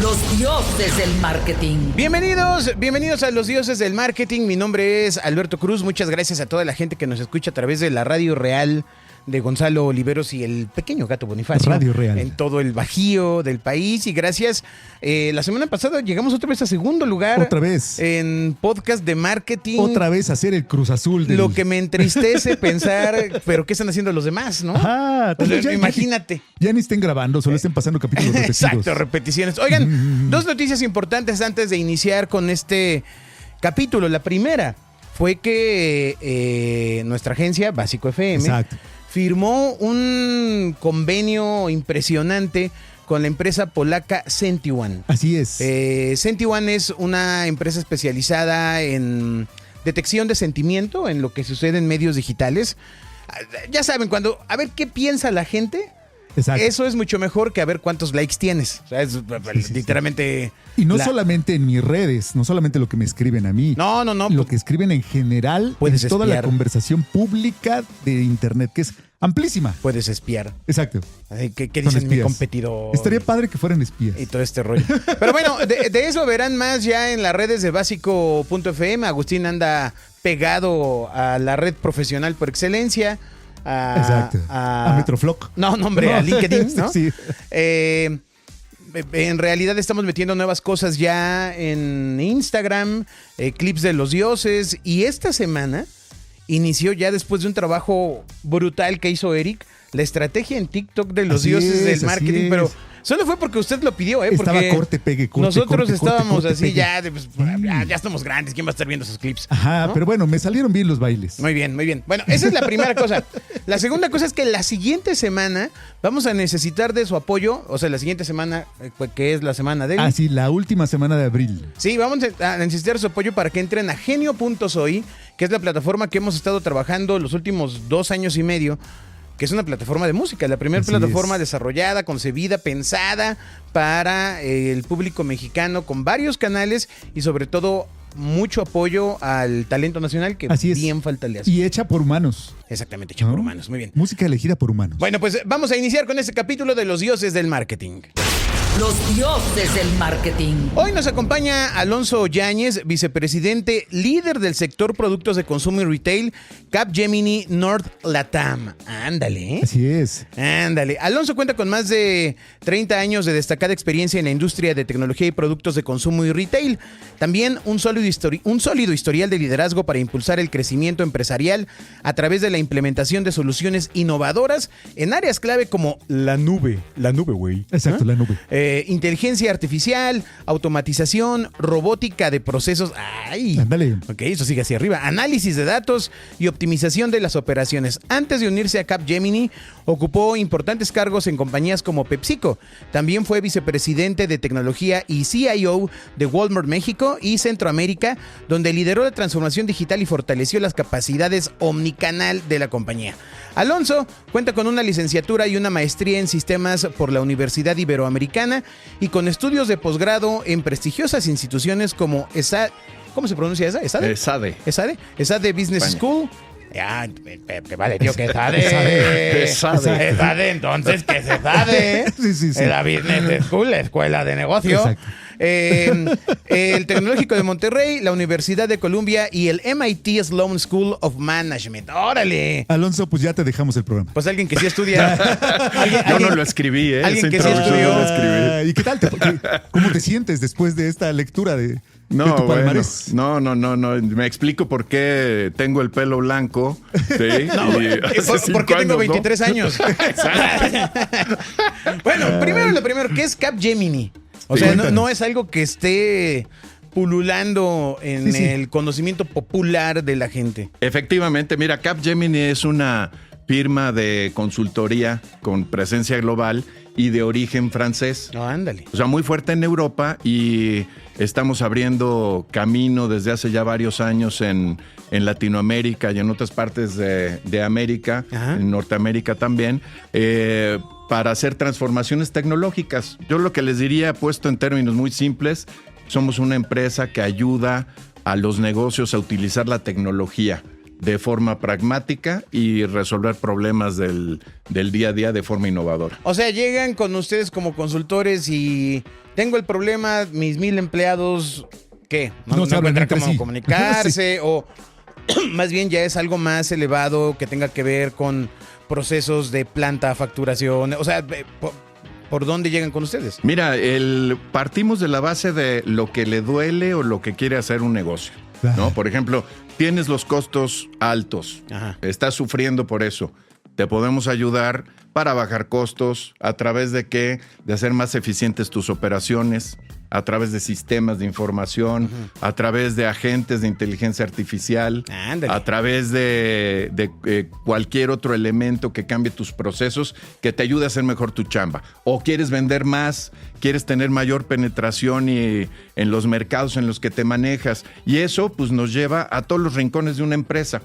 Los dioses del marketing. Bienvenidos a Los Dioses del Marketing. Mi nombre es Alberto Cruz. Muchas gracias a toda la gente que nos escucha a través de la Radio Real de Gonzalo Oliveros y el pequeño Gato Bonifacio. Radio Real. En todo el Bajío del país. Y gracias. La semana pasada llegamos otra vez a segundo lugar. Otra vez. En podcast de marketing. Otra vez hacer el Cruz Azul. Lo que me entristece pensar, pero ¿qué están haciendo los demás, no? Ajá. Imagínate. Ya ni estén grabando, solo estén pasando capítulos repetidos. Exacto, repeticiones. Oigan, dos noticias importantes antes de iniciar con este capítulo. La primera fue que nuestra agencia, Básico FM, Exacto, firmó un convenio impresionante con la empresa polaca Sentione. Así es. Sentione es una empresa especializada en detección de sentimiento, en lo que sucede en medios digitales. Ya saben, a ver qué piensa la gente. Exacto. Eso es mucho mejor que a ver cuántos likes tienes. O sea, es literalmente... Y no solamente en mis redes, no solamente lo que me escriben a mí. No. Lo que escriben en general, Puedes en toda espiar. la conversación pública de internet, que es amplísima. Puedes espiar. Exacto. ¿Qué Son dicen mi espías. competidor? Estaría padre que fueran espías. Y todo este rollo. Pero bueno, de eso verán más ya en las redes de Básico.fm. Agustín anda pegado a la red profesional por excelencia. Exacto. A Metroflock. No, hombre, a LinkedIn, ¿no? Sí. En realidad estamos metiendo nuevas cosas ya en Instagram, clips de los dioses. Y esta semana inició ya, después de un trabajo brutal que hizo Eric, la estrategia en TikTok de los dioses del marketing. Pero solo fue porque usted lo pidió, Estaba porque corte, pegue, corte, nosotros corte, estábamos corte, así, pegue. ya estamos grandes, ¿quién va a estar viendo esos clips? Ajá, ¿no? pero bueno, me salieron bien los bailes. Muy bien. Bueno, esa es la primera cosa. La segunda cosa es que la siguiente semana vamos a necesitar de su apoyo. O sea, la siguiente semana, que es la semana de... Ah, sí, la última semana de abril. Sí, vamos a necesitar su apoyo para que entren a genio.soy, que es la plataforma que hemos estado trabajando los últimos 2 años y medio, que es una plataforma de música, la primera plataforma desarrollada, concebida, pensada para el público mexicano, con varios canales y sobre todo mucho apoyo al talento nacional, que bien falta le hace. Y hecha por humanos. Exactamente, hecha por humanos, muy bien. Música elegida por humanos. Bueno, pues vamos a iniciar con este capítulo de Los Dioses del Marketing. Los dioses del marketing. Hoy nos acompaña Alonso Yáñez, vicepresidente, líder del sector productos de consumo y retail, Capgemini North Latam. Ándale. Así es. Ándale. Alonso cuenta con más de 30 años de destacada experiencia en la industria de tecnología y productos de consumo y retail. También un sólido historial de liderazgo para impulsar el crecimiento empresarial a través de la implementación de soluciones innovadoras en áreas clave como la nube. La nube, güey. Exacto, la nube. Inteligencia artificial, automatización, robótica de procesos. ¡Ay! Ándale. Ok, eso sigue hacia arriba. Análisis de datos y optimización de las operaciones. Antes de unirse a Capgemini, ocupó importantes cargos en compañías como PepsiCo. También fue vicepresidente de tecnología y CIO de Walmart México y Centroamérica, donde lideró la transformación digital y fortaleció las capacidades omnicanal de la compañía. Alonso cuenta con una licenciatura y una maestría en sistemas por la Universidad Iberoamericana y con estudios de posgrado en prestigiosas instituciones como ESADE. ¿Cómo se pronuncia esa? ¿ESADE? ESADE Business School. Ya, te vale, tío, que ESADE, entonces, que se ESADE. Sí. La Business School, la escuela de negocio. Exacto. El Tecnológico de Monterrey, la Universidad de Columbia y el MIT Sloan School of Management. ¡Órale! Alonso, pues ya te dejamos el programa. Pues alguien que sí estudia. Yo no lo escribí, ¿eh? Alguien Esa que sí introducción estudió. no la escribí. ¿Y qué tal? ¿Cómo te sientes después de esta lectura de tu Bueno, palmarés? no. Me explico por qué tengo el pelo blanco. ¿Sí? Porque tengo 23 años. Bueno, lo primero, ¿qué es Capgemini? O sea, no es algo que esté pululando en el conocimiento popular de la gente. Efectivamente, mira, Capgemini es una firma de consultoría con presencia global y de origen francés. Ándale. O sea, muy fuerte en Europa y estamos abriendo camino desde hace ya varios años en Latinoamérica y en otras partes de América, en Norteamérica también, para hacer transformaciones tecnológicas. Yo lo que les diría, puesto en términos muy simples, somos una empresa que ayuda a los negocios a utilizar la tecnología de forma pragmática y resolver problemas del día a día de forma innovadora. O sea, llegan con ustedes como consultores y tengo el problema, mis 1,000 empleados, ¿qué? No saben encuentran entre cómo sí. comunicarse Sí. o más bien ya es algo más elevado que tenga que ver con procesos de planta, facturación, o sea, ¿por dónde llegan con ustedes? Mira, partimos de la base de lo que le duele o lo que quiere hacer un negocio, ¿no? Por ejemplo, tienes los costos altos, Ajá. estás sufriendo por eso. Te podemos ayudar para bajar costos, a través de qué, de hacer más eficientes tus operaciones, a través de sistemas de información, a través de agentes de inteligencia artificial, Ándale. a través de cualquier otro elemento que cambie tus procesos, que te ayude a hacer mejor tu chamba. O quieres vender más, quieres tener mayor penetración en los mercados en los que te manejas. Y eso pues nos lleva a todos los rincones de una empresa.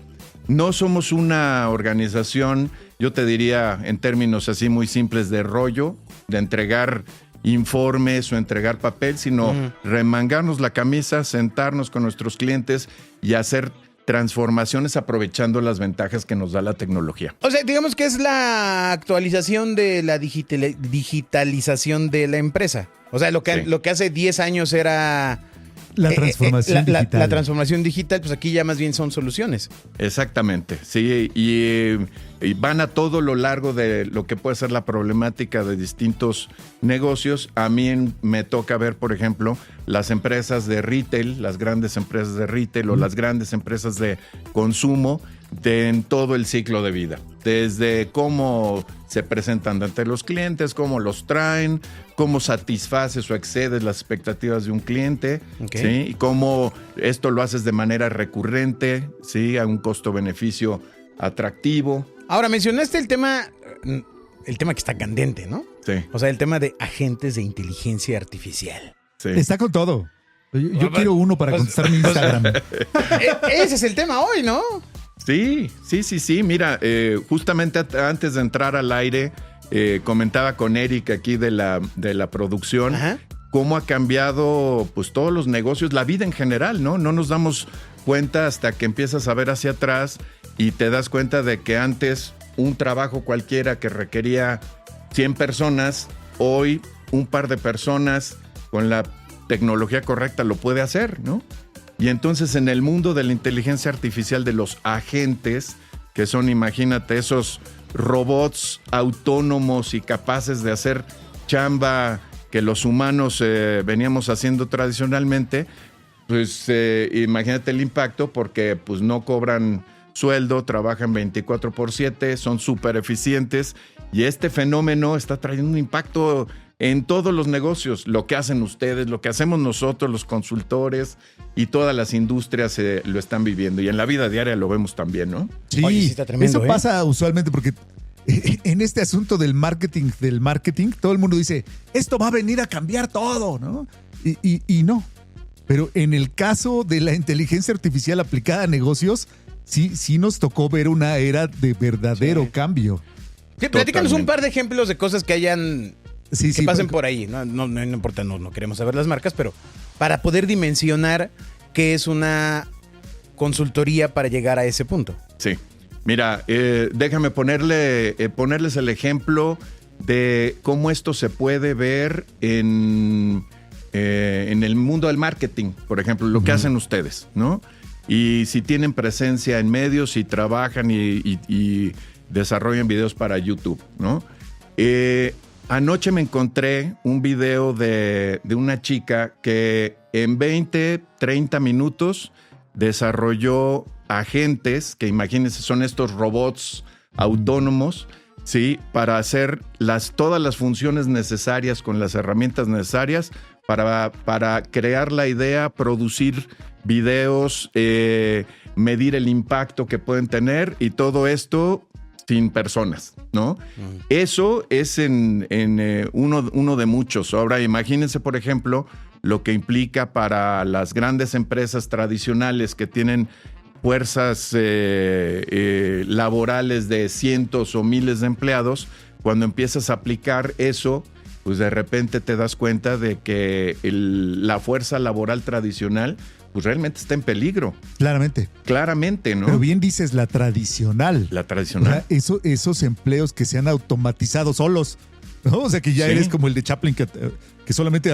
No somos una organización, yo te diría en términos así muy simples, de rollo, de entregar informes o entregar papel, sino remangarnos la camisa, sentarnos con nuestros clientes y hacer transformaciones aprovechando las ventajas que nos da la tecnología. O sea, digamos que es la actualización de la digitalización de la empresa. O sea, lo que hace 10 años era La transformación digital. La transformación digital, pues aquí ya más bien son soluciones. Exactamente, sí, y van a todo lo largo de lo que puede ser la problemática de distintos negocios. A mí me toca ver, por ejemplo, las empresas de retail, las grandes empresas de retail o las grandes empresas de consumo en todo el ciclo de vida. Desde cómo se presentan ante los clientes, cómo los traen, cómo satisfaces o excedes las expectativas de un cliente, Ok. ¿sí? Y cómo esto lo haces de manera recurrente, ¿sí? A un costo-beneficio atractivo. Ahora, mencionaste el tema que está candente, ¿no? Sí, O sea, el tema de agentes de inteligencia artificial. sí. Está con todo. Yo quiero uno para contestar mi Instagram. Ese es el tema hoy, ¿no? Sí. Mira, justamente antes de entrar al aire, comentaba con Eric aquí de la producción, Ajá. cómo ha cambiado pues todos los negocios, la vida en general, ¿no? No nos damos cuenta hasta que empiezas a ver hacia atrás y te das cuenta de que antes un trabajo cualquiera que requería 100 personas, hoy un par de personas con la tecnología correcta lo puede hacer, ¿no? Y entonces en el mundo de la inteligencia artificial, de los agentes, que son, imagínate, esos robots autónomos y capaces de hacer chamba que los humanos veníamos haciendo tradicionalmente, pues imagínate el impacto, porque pues no cobran sueldo, trabajan 24/7, son súper eficientes, y este fenómeno está trayendo un impacto en todos los negocios, lo que hacen ustedes, lo que hacemos nosotros, los consultores, y todas las industrias lo están viviendo, y en la vida diaria lo vemos también, ¿no? Sí, Oye, sí está tremendo, eso pasa usualmente porque en este asunto del marketing, todo el mundo dice, esto va a venir a cambiar todo, ¿no? Y no. Pero en el caso de la inteligencia artificial aplicada a negocios, sí nos tocó ver una era de verdadero cambio. Sí, platícanos Totalmente. un par de ejemplos de cosas que hayan Sí, que pasen porque- por ahí. No importa, no queremos saber las marcas, pero para poder dimensionar qué es una consultoría para llegar a ese punto. Sí. Mira, déjame ponerles el ejemplo de cómo esto se puede ver en el mundo del marketing, por ejemplo, lo que hacen ustedes, ¿no? Y si tienen presencia en medios y trabajan y desarrollan videos para YouTube, ¿no? Anoche me encontré un video de una chica que en 20, 30 minutos desarrolló agentes, que imagínense, son estos robots autónomos, ¿sí? Para hacer todas las funciones necesarias con las herramientas necesarias para crear la idea, producir videos, medir el impacto que pueden tener, y todo esto sin personas, ¿no? Eso es uno de muchos. Ahora, imagínense, por ejemplo, lo que implica para las grandes empresas tradicionales que tienen fuerzas laborales de cientos o miles de empleados. Cuando empiezas a aplicar eso, pues de repente te das cuenta de que la fuerza laboral tradicional pues realmente está en peligro. Claramente, ¿no? Pero bien dices la tradicional. La tradicional. O sea, esos empleos que se han automatizado solos, ¿no? O sea, que ya eres como el de Chaplin que solamente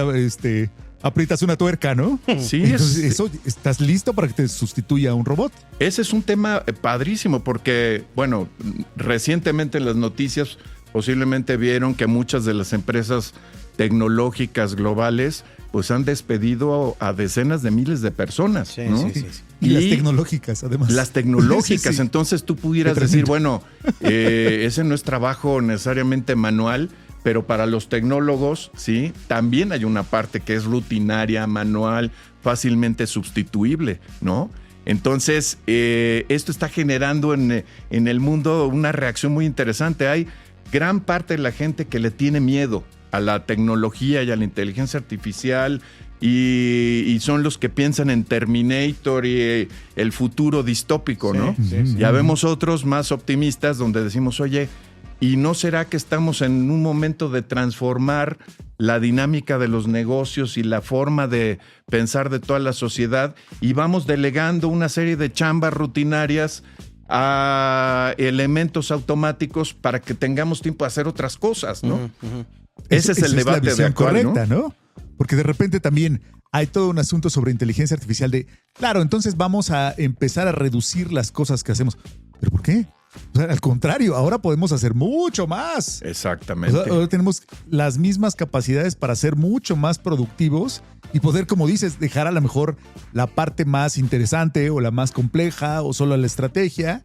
aprietas una tuerca, ¿no? Sí. Entonces, eso, ¿estás listo para que te sustituya un robot? Ese es un tema padrísimo porque, bueno, recientemente en las noticias posiblemente vieron que muchas de las empresas tecnológicas globales pues han despedido a decenas de miles de personas, ¿no? Sí. Y las tecnológicas, además. Las tecnológicas. Sí. Entonces tú pudieras decir, bueno, ese no es trabajo necesariamente manual, pero para los tecnólogos, sí, también hay una parte que es rutinaria, manual, fácilmente sustituible, ¿no? Entonces, esto está generando en el mundo una reacción muy interesante. Hay gran parte de la gente que le tiene miedo a la tecnología y a la inteligencia artificial y son los que piensan en Terminator y el futuro distópico, ¿no? Sí. Ya vemos otros más optimistas donde decimos, oye, ¿y no será que estamos en un momento de transformar la dinámica de los negocios y la forma de pensar de toda la sociedad y vamos delegando una serie de chambas rutinarias a elementos automáticos para que tengamos tiempo de hacer otras cosas, ¿no? Ese es el debate la visión de actual, correcta, ¿no? Porque de repente también hay todo un asunto sobre inteligencia artificial de, claro, entonces vamos a empezar a reducir las cosas que hacemos. ¿Pero por qué? O sea, al contrario, ahora podemos hacer mucho más. Exactamente. O sea, ahora tenemos las mismas capacidades para ser mucho más productivos y poder, como dices, dejar a lo mejor la parte más interesante o la más compleja o solo la estrategia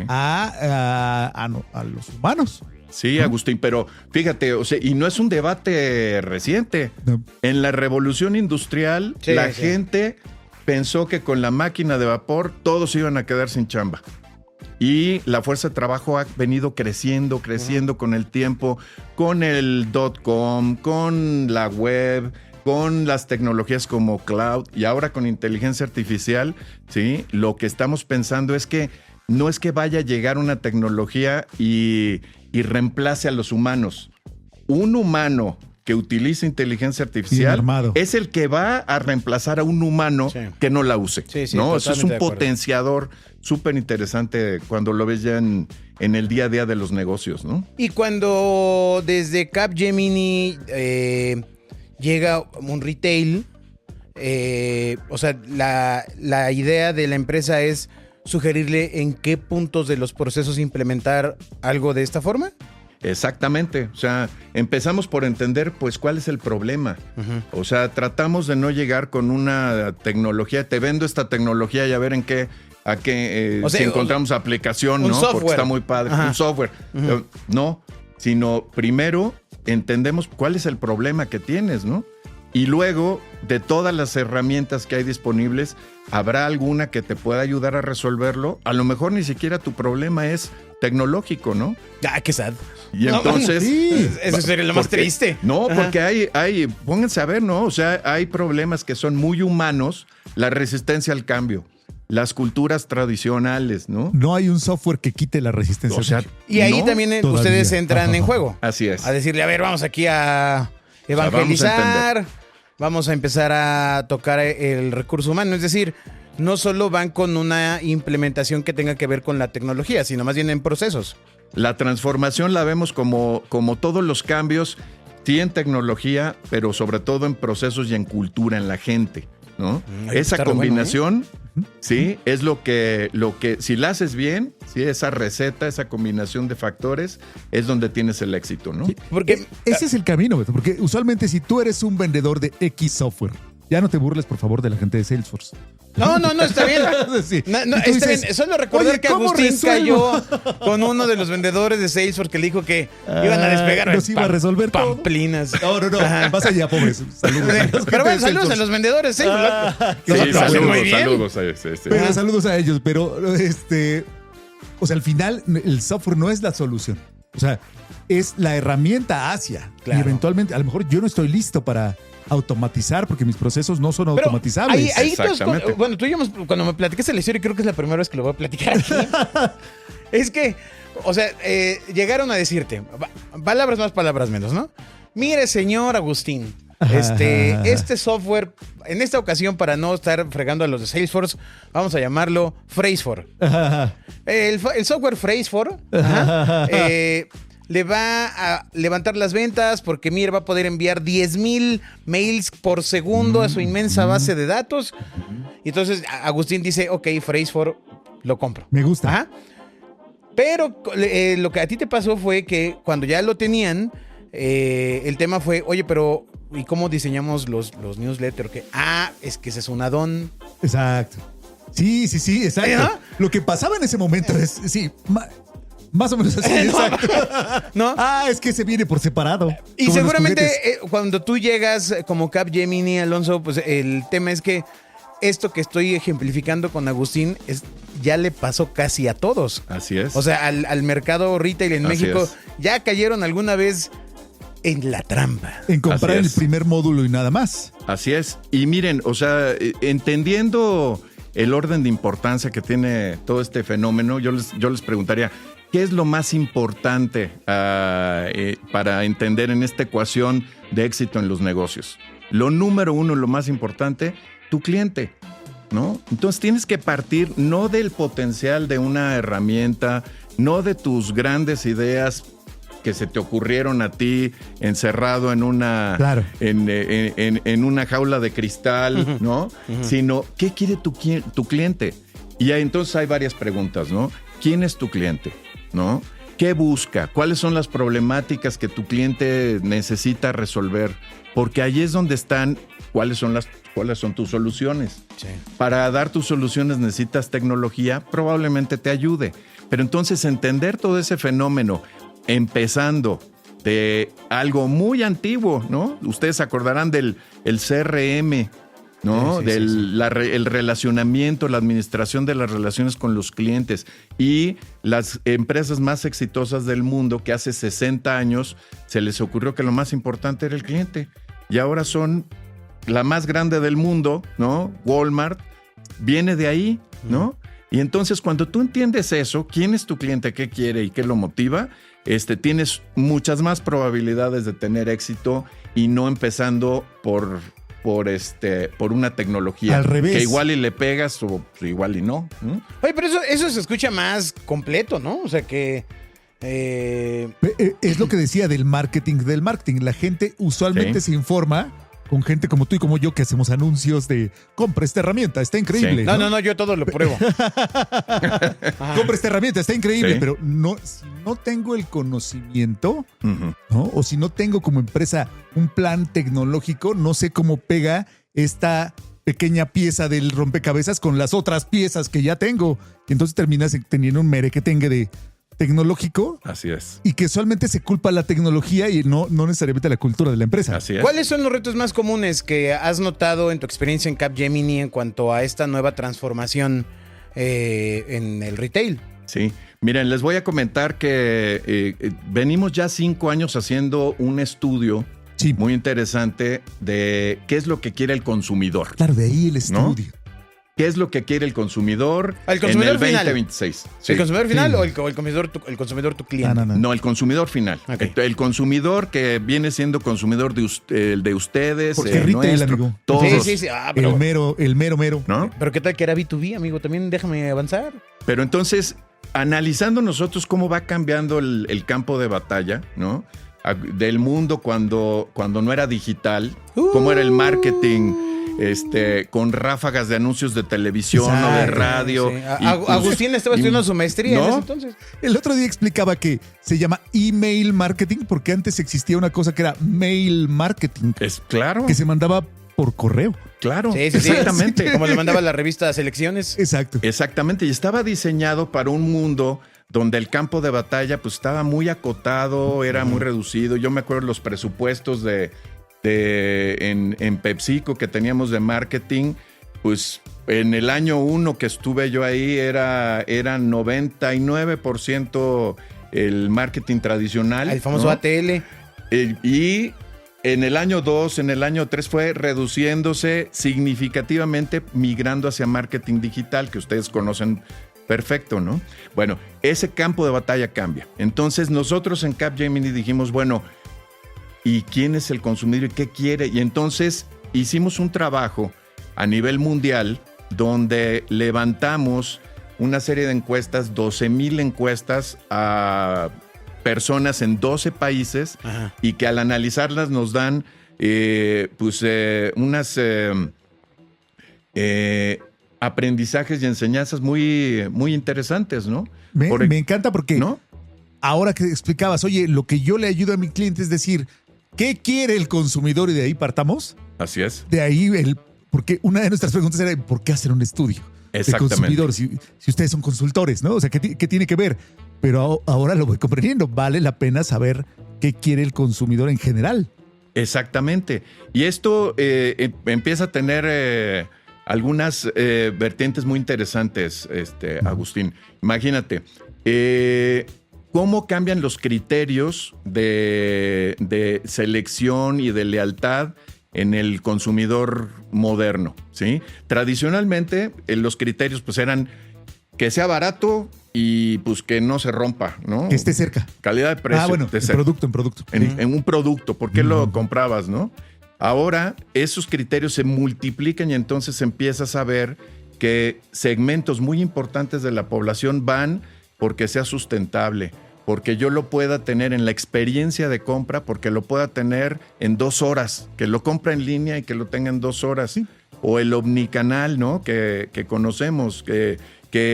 a los humanos. Sí, Agustín, pero fíjate, o sea, y no es un debate reciente. No. En la revolución industrial, la gente pensó que con la máquina de vapor todos iban a quedar sin chamba. Y la fuerza de trabajo ha venido creciendo con el tiempo, con el .com, con la web, con las tecnologías como cloud y ahora con inteligencia artificial, ¿sí? Lo que estamos pensando es que no es que vaya a llegar una tecnología y reemplace a los humanos. Un humano que utiliza inteligencia artificial es el que va a reemplazar a un humano que no la use. ¿No? Eso es un potenciador súper interesante cuando lo ves ya en el día a día de los negocios, ¿no? Y cuando desde Capgemini llega un retail, o sea, la idea de la empresa es sugerirle en qué puntos de los procesos implementar algo de esta forma. Exactamente, o sea, empezamos por entender pues cuál es el problema. O sea, tratamos de no llegar con una tecnología, te vendo esta tecnología y a ver en qué, o sea, si encontramos aplicación, ¿no? Software. Porque está muy padre, un software. No, sino primero entendemos cuál es el problema que tienes, ¿no? Y luego, de todas las herramientas que hay disponibles, ¿habrá alguna que te pueda ayudar a resolverlo? A lo mejor ni siquiera tu problema es tecnológico, ¿no? Ah, qué sad. Y entonces... Eso sería lo más triste. No, porque hay, pónganse a ver, ¿no? O sea, hay problemas que son muy humanos, la resistencia al cambio, las culturas tradicionales, ¿no? No hay un software que quite la resistencia. O sea, y ahí también todavía. ustedes entran en juego. Así es. A decirle, a ver, vamos aquí a evangelizar, vamos a empezar a tocar el recurso humano. Es decir, no solo van con una implementación que tenga que ver con la tecnología, sino más bien en procesos. La transformación la vemos como todos los cambios, sí en tecnología, pero sobre todo en procesos y en cultura, en la gente, ¿no? Esa combinación, bueno, sí, es lo que si la haces bien, sí, esa receta, esa combinación de factores, es donde tienes el éxito, ¿no? Sí, porque ese es el camino, Beto, porque usualmente si tú eres un vendedor de X software, ya no te burles, por favor, de la gente de Salesforce. No, está bien. Sí. No, está bien. Solo recordar que Agustín cayó con uno de los vendedores de Salesforce que le dijo que iban a despegar. Nos iba a resolver pamplinas. No. Vas allá, pobres. Saludos. Pero bueno, saludos a los vendedores. Saludos. Pero saludos a ellos. Pero, o sea, al final, el software no es la solución. O sea, es la herramienta hacia. Claro. Y eventualmente, a lo mejor yo no estoy listo para automatizar porque mis procesos no son automatizables. Ahí bueno, tú y yo cuando me platicaste la historia, creo que es la primera vez que lo voy a platicar aquí. Es que, o sea, llegaron a decirte, palabras más, palabras menos, ¿no? Mire, señor Agustín, Este software, en esta ocasión, para no estar fregando a los de Salesforce, vamos a llamarlo Phrasefor. El software Phrasefor le va a levantar las ventas porque Mir va a poder enviar 10,000 mails por segundo a su inmensa base de datos. Y entonces Agustín dice, ok, Phrasefor, lo compro. Me gusta. Ajá. Pero lo que a ti te pasó fue que cuando ya lo tenían, el tema fue, oye, pero ¿y cómo diseñamos los newsletters? Es que ese es un add-on. Exacto. Sí, exacto. ¿No? Lo que pasaba en ese momento es, sí, más o menos así, exacto. ¿No? Es que se viene por separado. Y como los seguramente juguetes. cuando tú llegas como Capgemini, Alonso, pues el tema es que esto que estoy ejemplificando con Agustín ya le pasó casi a todos. Así es. O sea, al mercado retail en Así México es. ya cayeron alguna vez en la trampa. En comprar Así el es. primer módulo y nada más. Así es. Y miren, o sea, entendiendo el orden de importancia que tiene todo este fenómeno, yo les preguntaría, ¿qué es lo más importante para entender en esta ecuación de éxito en los negocios? Lo número uno, lo más importante, tu cliente, ¿no? Entonces tienes que partir no del potencial de una herramienta, no de tus grandes ideas que se te ocurrieron a ti encerrado en una, Claro. en una jaula de cristal, ¿no? Sino, ¿qué quiere tu cliente? Y entonces hay varias preguntas, ¿no? ¿Quién es tu cliente? ¿No? ¿Qué busca? ¿Cuáles son las problemáticas que tu cliente necesita resolver? Porque ahí es donde están cuáles son tus soluciones. Sí. Para dar tus soluciones necesitas tecnología, probablemente te ayude. Pero entonces entender todo ese fenómeno, empezando de algo muy antiguo, ¿no? Ustedes se acordarán del CRM, ¿no? Sí. El relacionamiento, la administración de las relaciones con los clientes y las empresas más exitosas del mundo que hace 60 años se les ocurrió que lo más importante era el cliente y ahora son la más grande del mundo, ¿no? Walmart viene de ahí, ¿no? Y entonces cuando tú entiendes eso, quién es tu cliente, qué quiere y qué lo motiva, tienes muchas más probabilidades de tener éxito y no empezando por una tecnología. Al revés. Que igual y le pegas o igual y no. Oye, pero eso se escucha más completo, ¿no? O sea que... Es lo que decía del marketing. La gente usualmente Sí. se informa con gente como tú y como yo que hacemos anuncios de compra esta herramienta, está increíble. Sí. No, yo todo lo pruebo. Compra esta herramienta, está increíble, Sí. pero si no tengo el conocimiento, Ujú. ¿no? O si no tengo como empresa un plan tecnológico, no sé cómo pega esta pequeña pieza del rompecabezas con las otras piezas que ya tengo. Y entonces terminas teniendo un merequetengue de tecnológico Así es. y que solamente se culpa la tecnología y no necesariamente la cultura de la empresa. Así es. ¿Cuáles son los retos más comunes que has notado en tu experiencia en Capgemini en cuanto a esta nueva transformación en el retail? Sí, miren, les voy a comentar que venimos ya 5 años haciendo un estudio Sí. muy interesante de qué es lo que quiere el consumidor. Claro, de ahí el estudio. ¿Qué es lo que quiere el consumidor, ¿El consumidor en el final? 2026? Sí. ¿El consumidor final Sí. o el consumidor tu cliente? No. No, el consumidor final. Ok. El consumidor que viene siendo consumidor de ustedes, Porque retail, nuestro, amigo. todos. Sí. Pero, El mero. ¿No? pero ¿qué tal que era B2B, amigo? También déjame avanzar. Pero entonces, analizando nosotros cómo va cambiando el campo de batalla, ¿no? Del mundo cuando no era digital, cómo era el marketing, con ráfagas de anuncios de televisión o de Exacto, radio. Sí. Y, pues, Agustín estaba estudiando su maestría en ¿no? ese entonces. El otro día explicaba que se llama email marketing porque antes existía una cosa que era mail marketing, Es claro, que se mandaba por correo. claro, Sí. exactamente. Como le mandaba la revista Selecciones. Exacto. Exactamente, y estaba diseñado para un mundo donde el campo de batalla pues estaba muy acotado, era muy reducido. Yo me acuerdo los presupuestos en PepsiCo que teníamos de marketing, pues en el año 1 que estuve yo ahí era 99% el marketing tradicional. El famoso ¿no? ATL. Y en el año 2, en el año 3 fue reduciéndose significativamente, migrando hacia marketing digital, que ustedes conocen perfecto, ¿no? Bueno, ese campo de batalla cambia. Entonces nosotros en Capgemini dijimos, bueno, y quién es el consumidor y qué quiere. Y entonces hicimos un trabajo a nivel mundial donde levantamos una serie de encuestas, 12,000 encuestas a personas en 12 países. Ajá. Y que al analizarlas nos dan unas aprendizajes y enseñanzas muy, muy interesantes, ¿no? Me encanta porque ¿no? ahora que explicabas, oye, lo que yo le ayudo a mi cliente es decir, ¿qué quiere el consumidor? Y de ahí partamos. Así es. De ahí, porque una de nuestras preguntas era, ¿por qué hacer un estudio de Exactamente. consumidor? Si ustedes son consultores, ¿no? O sea, ¿qué tiene que ver? Pero ahora lo voy comprendiendo. Vale la pena saber qué quiere el consumidor en general. Exactamente. Y esto empieza a tener algunas vertientes muy interesantes, Agustín. Imagínate, cómo cambian los criterios de selección y de lealtad en el consumidor moderno, ¿sí? Tradicionalmente, los criterios pues eran que sea barato y pues que no se rompa, ¿no? Que esté cerca. Calidad de precio. Bueno, en producto. En un producto. ¿Por qué lo comprabas, no? Ahora, esos criterios se multiplican y entonces empiezas a ver que segmentos muy importantes de la población van porque sea sustentable, porque yo lo pueda tener en la experiencia de compra, porque lo pueda tener en 2 horas, que lo compra en línea y que lo tenga en 2 horas. Sí. O el omnicanal, ¿no? Que conocemos, que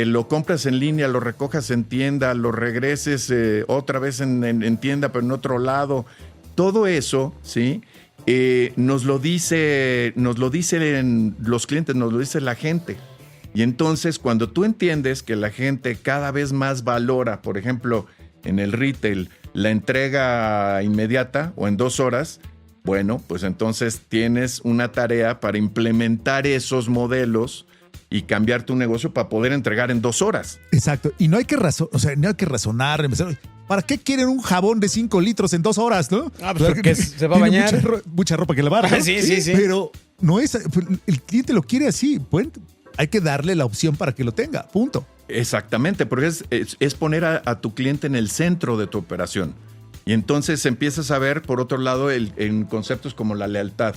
lo compras en línea, lo recojas en tienda, lo regreses otra vez en tienda, pero en otro lado. Todo eso, ¿sí? Nos lo dicen los clientes, nos lo dice la gente. Y entonces, cuando tú entiendes que la gente cada vez más valora, por ejemplo, en el retail, la entrega inmediata o en 2 horas, bueno, pues entonces tienes una tarea para implementar esos modelos y cambiar tu negocio para poder entregar en 2 horas. Exacto. Y no hay que razonar. ¿Para qué quieren un jabón de 5 litros en 2 horas, no? Ah, pues porque se va a Tiene bañar. mucha ropa que lavar, ¿no? Sí. Pero no es, el cliente lo quiere así. Pues, hay que darle la opción para que lo tenga. Punto. Exactamente, porque es poner a tu cliente en el centro de tu operación. Y entonces empiezas a ver, por otro lado, en conceptos como la lealtad,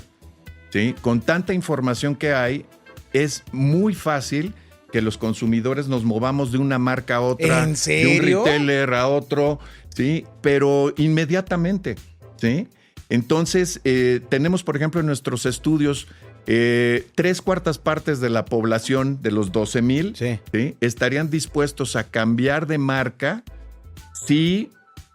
¿sí? Con tanta información que hay, es muy fácil que los consumidores nos movamos de una marca a otra, ¿En serio? de un retailer a otro, ¿sí? Pero inmediatamente, ¿sí? Entonces, tenemos, por ejemplo, en nuestros estudios, 3/4 partes de la población de los 12,000 Sí. ¿sí? estarían dispuestos a cambiar de marca si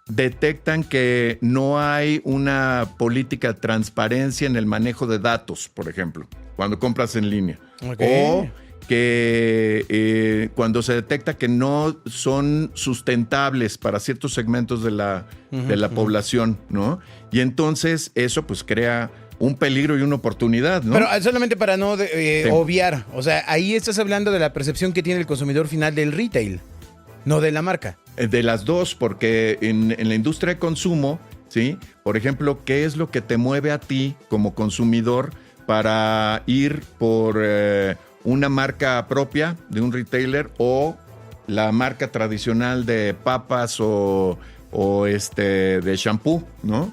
detectan que no hay una política de transparencia en el manejo de datos, por ejemplo, cuando compras en línea. Ok. O que cuando se detecta que no son sustentables para ciertos segmentos de la población, ¿no? Y entonces eso pues crea un peligro y una oportunidad, ¿no? Pero solamente para no obviar, o sea, ahí estás hablando de la percepción que tiene el consumidor final del retail, no de la marca. De las dos, porque en la industria de consumo, ¿sí? Por ejemplo, ¿qué es lo que te mueve a ti como consumidor para ir por una marca propia de un retailer o la marca tradicional de papas o de shampoo, ¿no?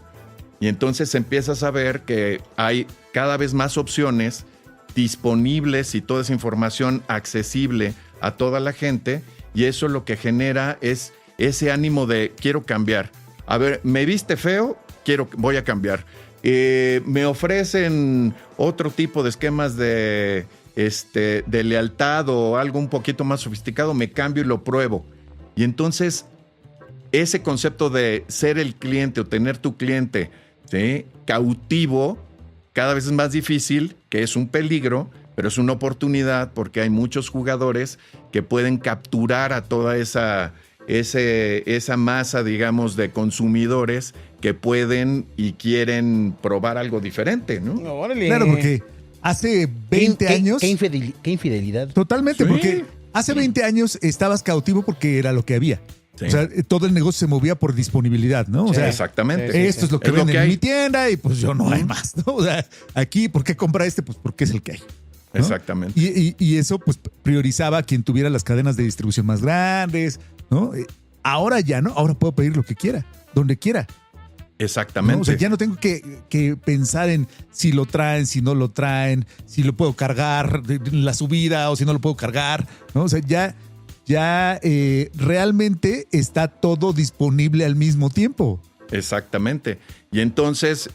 Y entonces empiezas a ver que hay cada vez más opciones disponibles y toda esa información accesible a toda la gente, y eso lo que genera es ese ánimo de quiero cambiar. A ver, me viste feo, voy a cambiar. Me ofrecen otro tipo de esquemas de lealtad o algo un poquito más sofisticado, me cambio y lo pruebo. Y entonces ese concepto de ser el cliente o tener tu cliente, ¿sí?, cautivo, cada vez es más difícil, que es un peligro, pero es una oportunidad porque hay muchos jugadores que pueden capturar a toda esa masa, digamos, de consumidores que pueden y quieren probar algo diferente, ¿no? Órale. Claro, porque hace 20 años... Qué infidelidad. Totalmente, Sí. porque hace 20 años estabas cautivo porque era lo que había. Sí. O sea, todo el negocio se movía por disponibilidad, ¿no? O sea, exactamente. esto es lo que venden en mi tienda y pues yo no hay más, ¿no? O sea, aquí, ¿por qué compra este? Pues porque es el que hay, ¿no? Exactamente. Y eso pues priorizaba a quien tuviera las cadenas de distribución más grandes, ¿no? Ahora ya no, ahora puedo pedir lo que quiera, donde quiera. Exactamente. ¿no? O sea, ya no tengo que pensar en si lo traen, si no lo traen, si lo puedo cargar en la subida o si no lo puedo cargar, ¿no? O sea, ya realmente está todo disponible al mismo tiempo. Exactamente. Y entonces,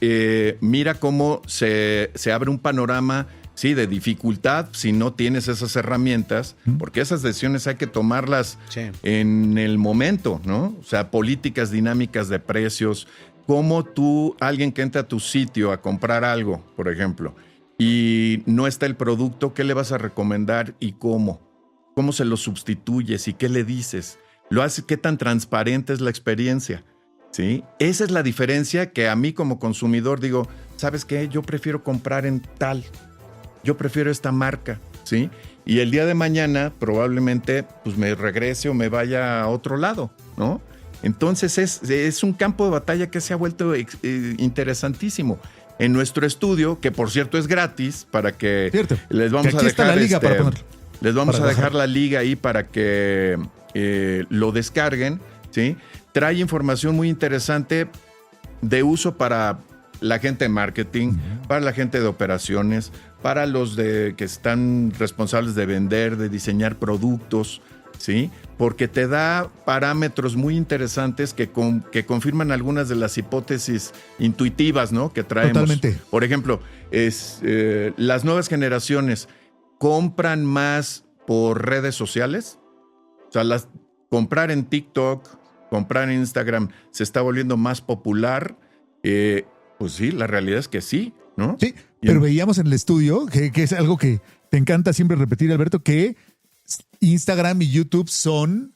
mira cómo se abre un panorama, sí, de dificultad si no tienes esas herramientas, porque esas decisiones hay que tomarlas en el momento, ¿no? O sea, políticas dinámicas de precios, cómo tú, alguien que entra a tu sitio a comprar algo, por ejemplo, y no está el producto, ¿qué le vas a recomendar y cómo? ¿Cómo se lo sustituyes y qué le dices? ¿Lo haces? ¿Qué tan transparente es la experiencia? ¿Sí? Esa es la diferencia que a mí como consumidor digo, ¿sabes qué? Yo prefiero comprar en tal. Yo prefiero esta marca, ¿sí? Y el día de mañana probablemente pues me regrese o me vaya a otro lado, ¿no? Entonces es un campo de batalla que se ha vuelto interesantísimo. En nuestro estudio, que por cierto es gratis, para que les vamos a dejar la liga para ponerlo. Les vamos a dejar la liga ahí para que lo descarguen, ¿sí? Trae información muy interesante de uso para la gente de marketing, para la gente de operaciones, para los que están responsables de vender, de diseñar productos, ¿sí? Porque te da parámetros muy interesantes que confirman algunas de las hipótesis intuitivas, ¿no? Que traemos. Totalmente. Por ejemplo, las nuevas generaciones compran más por redes sociales. O sea, comprar en TikTok, comprar en Instagram se está volviendo más popular. Pues sí, la realidad es que sí, ¿no? Sí, pero veíamos en el estudio, que es algo que te encanta siempre repetir, Alberto, que Instagram y YouTube son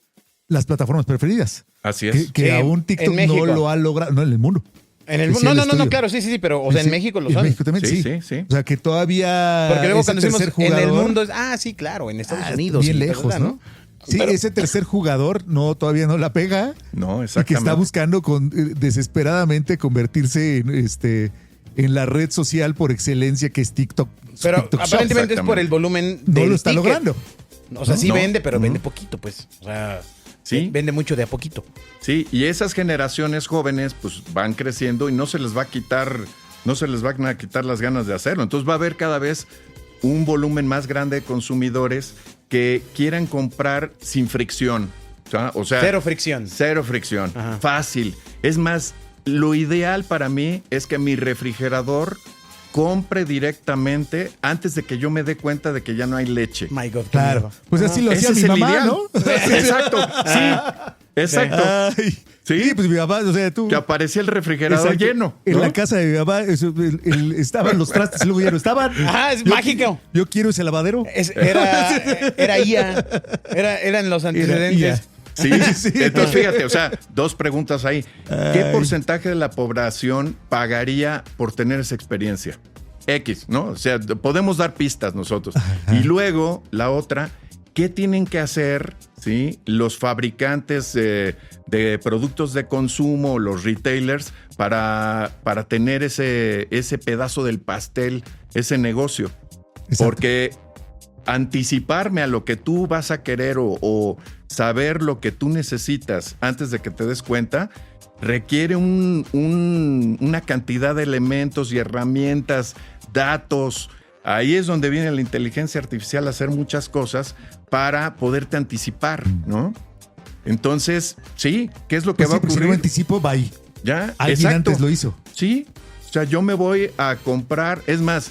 las plataformas preferidas. Así es. Que aún TikTok no lo ha logrado, no en el mundo. En el mundo. No, claro, sí, pero o sea, en México lo son. En México también, sí. O sea, que todavía. Porque luego cuando decimos jugador, en el mundo sí, claro, en Estados Unidos. Bien lejos, ¿verdad, ¿no? Sí, pero ese tercer jugador todavía no la pega. No, exactamente. Y que está buscando desesperadamente convertirse en la red social por excelencia que es TikTok. Pero TikTok aparentemente es por el volumen no del lo está ticket. logrando. O sea, sí vende, pero vende poquito, pues. O sea, sí. Vende mucho de a poquito. Sí, y esas generaciones jóvenes pues van creciendo y no se les va a quitar las ganas de hacerlo. Entonces va a haber cada vez un volumen más grande de consumidores que quieran comprar sin fricción. O sea, cero fricción. Cero fricción. Ajá. Fácil. Es más, lo ideal para mí es que mi refrigerador compre directamente antes de que yo me dé cuenta de que ya no hay leche. My God. Claro. Pues así lo hacía mi mamá, ideal, ¿no? Exacto. Sí. Exacto. Ay. Sí, pues mi mamá, o sea, tú. Que aparecía el refrigerador lleno, ¿no? En la casa de mi mamá estaban los trastes y luego ya no estaban. Es mágico. Yo quiero ese lavadero. Era IA. Eran los antecedentes. Sí. Entonces fíjate, o sea, dos preguntas ahí. ¿Qué porcentaje de la población pagaría por tener esa experiencia? X, ¿no? O sea, podemos dar pistas nosotros. Ajá. Y luego, la otra, ¿qué tienen que hacer, ¿sí? Los fabricantes de productos de consumo, los retailers, para tener ese pedazo del pastel, ese negocio? Exacto. Porque anticiparme a lo que tú vas a querer o saber lo que tú necesitas antes de que te des cuenta requiere una cantidad de elementos y herramientas, datos. Ahí es donde viene la inteligencia artificial a hacer muchas cosas para poderte anticipar, ¿no? Entonces, sí, ¿qué es lo que va a ocurrir? Si no anticipo, bye. Ya, alguien antes lo hizo. Sí, o sea, yo me voy a comprar, es más,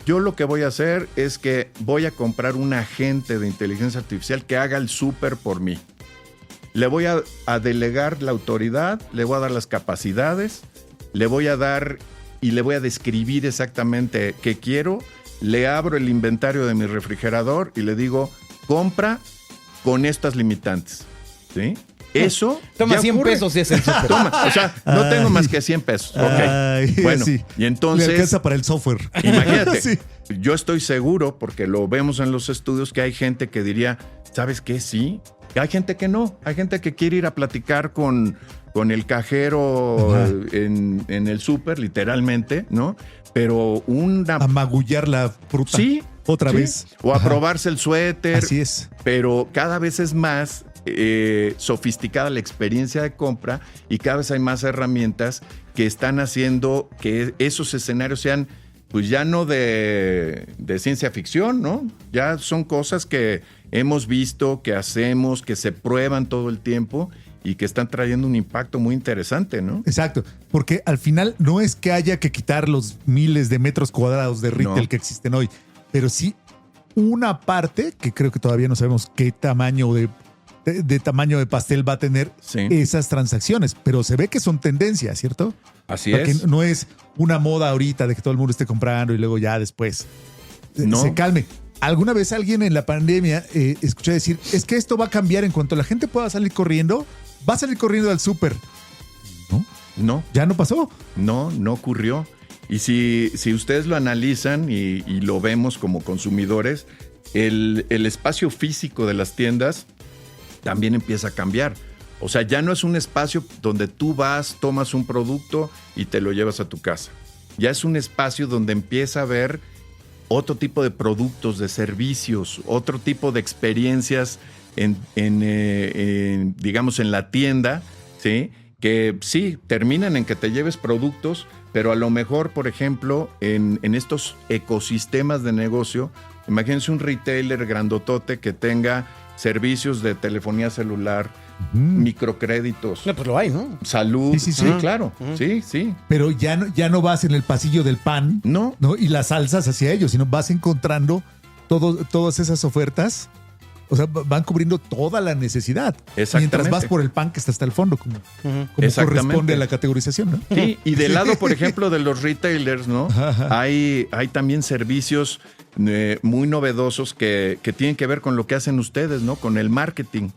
yo lo que voy a hacer es que voy a comprar un agente de inteligencia artificial que haga el súper por mí. Le voy a delegar la autoridad, le voy a dar las capacidades, le voy a dar y le voy a describir exactamente qué quiero. Le abro el inventario de mi refrigerador y le digo, compra con estas limitantes. ¿Sí? Eso. Toma 100 pesos y es el súper. Toma, o sea, no tengo más que 100 pesos. Ok. Bueno, sí. Y entonces. Le alcanza para el software. Imagínate. Sí. Yo estoy seguro, porque lo vemos en los estudios, que hay gente que diría, ¿sabes qué? Sí. Hay gente que no. Hay gente que quiere ir a platicar con el cajero en el súper, literalmente, ¿no? Pero a magullar la fruta. Sí. Otra vez. O a probarse el suéter. Así es. Pero cada vez es más sofisticada la experiencia de compra y cada vez hay más herramientas que están haciendo que esos escenarios sean, pues ya no de ciencia ficción, ¿no? Ya son cosas que hemos visto, que hacemos, que se prueban todo el tiempo y que están trayendo un impacto muy interesante, ¿no? Exacto, porque al final no es que haya que quitar los miles de metros cuadrados de retail que existen hoy, pero sí una parte, que creo que todavía no sabemos qué tamaño de tamaño de pastel va a tener esas transacciones, pero se ve que son tendencias, ¿cierto? Así Porque es. no es una moda ahorita de que todo el mundo esté comprando y luego ya después se calme. Alguna vez alguien en la pandemia escuché decir, es que esto va a cambiar en cuanto la gente pueda salir corriendo, va a salir corriendo al súper. No. ¿Ya no pasó? No ocurrió. Y si ustedes lo analizan y lo vemos como consumidores, el espacio físico de las tiendas también empieza a cambiar. O sea, ya no es un espacio donde tú vas, tomas un producto y te lo llevas a tu casa. Ya es un espacio donde empieza a haber otro tipo de productos, de servicios, otro tipo de experiencias digamos, en la tienda, ¿sí? Que sí, terminan en que te lleves productos, pero a lo mejor, por ejemplo, en estos ecosistemas de negocio, imagínense un retailer grandotote que tenga servicios de telefonía celular, microcréditos. No, pues lo hay, ¿no? Salud. Sí. Claro. Sí. Pero ya no vas en el pasillo del pan, No. Y las salsas hacia ellos, sino vas encontrando todas esas ofertas. O sea, van cubriendo toda la necesidad. Exactamente. Mientras vas por el pan que está hasta el fondo, como corresponde a la categorización, ¿no? Sí, y del lado, por ejemplo, de los retailers, ¿no? Hay también servicios muy novedosos que tienen que ver con lo que hacen ustedes, ¿no? Con el marketing,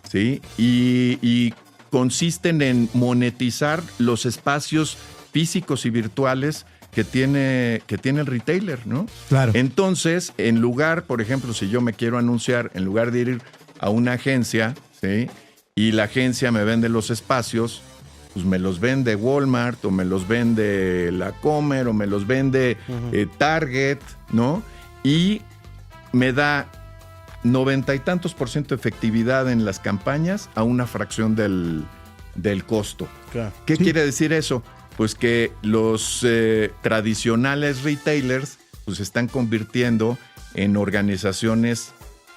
¿sí? Y consisten en monetizar los espacios físicos y virtuales que tiene el retailer, ¿no? Claro. Entonces, en lugar, por ejemplo, si yo me quiero anunciar, en lugar de ir a una agencia, ¿sí? Y la agencia me vende los espacios, pues me los vende Walmart, o me los vende La Comer, o me los vende Target, ¿no? Y me da 90 y tantos % de efectividad en las campañas a una fracción del costo. Claro. ¿Qué quiere decir eso? Pues que los tradicionales retailers pues se están convirtiendo en organizaciones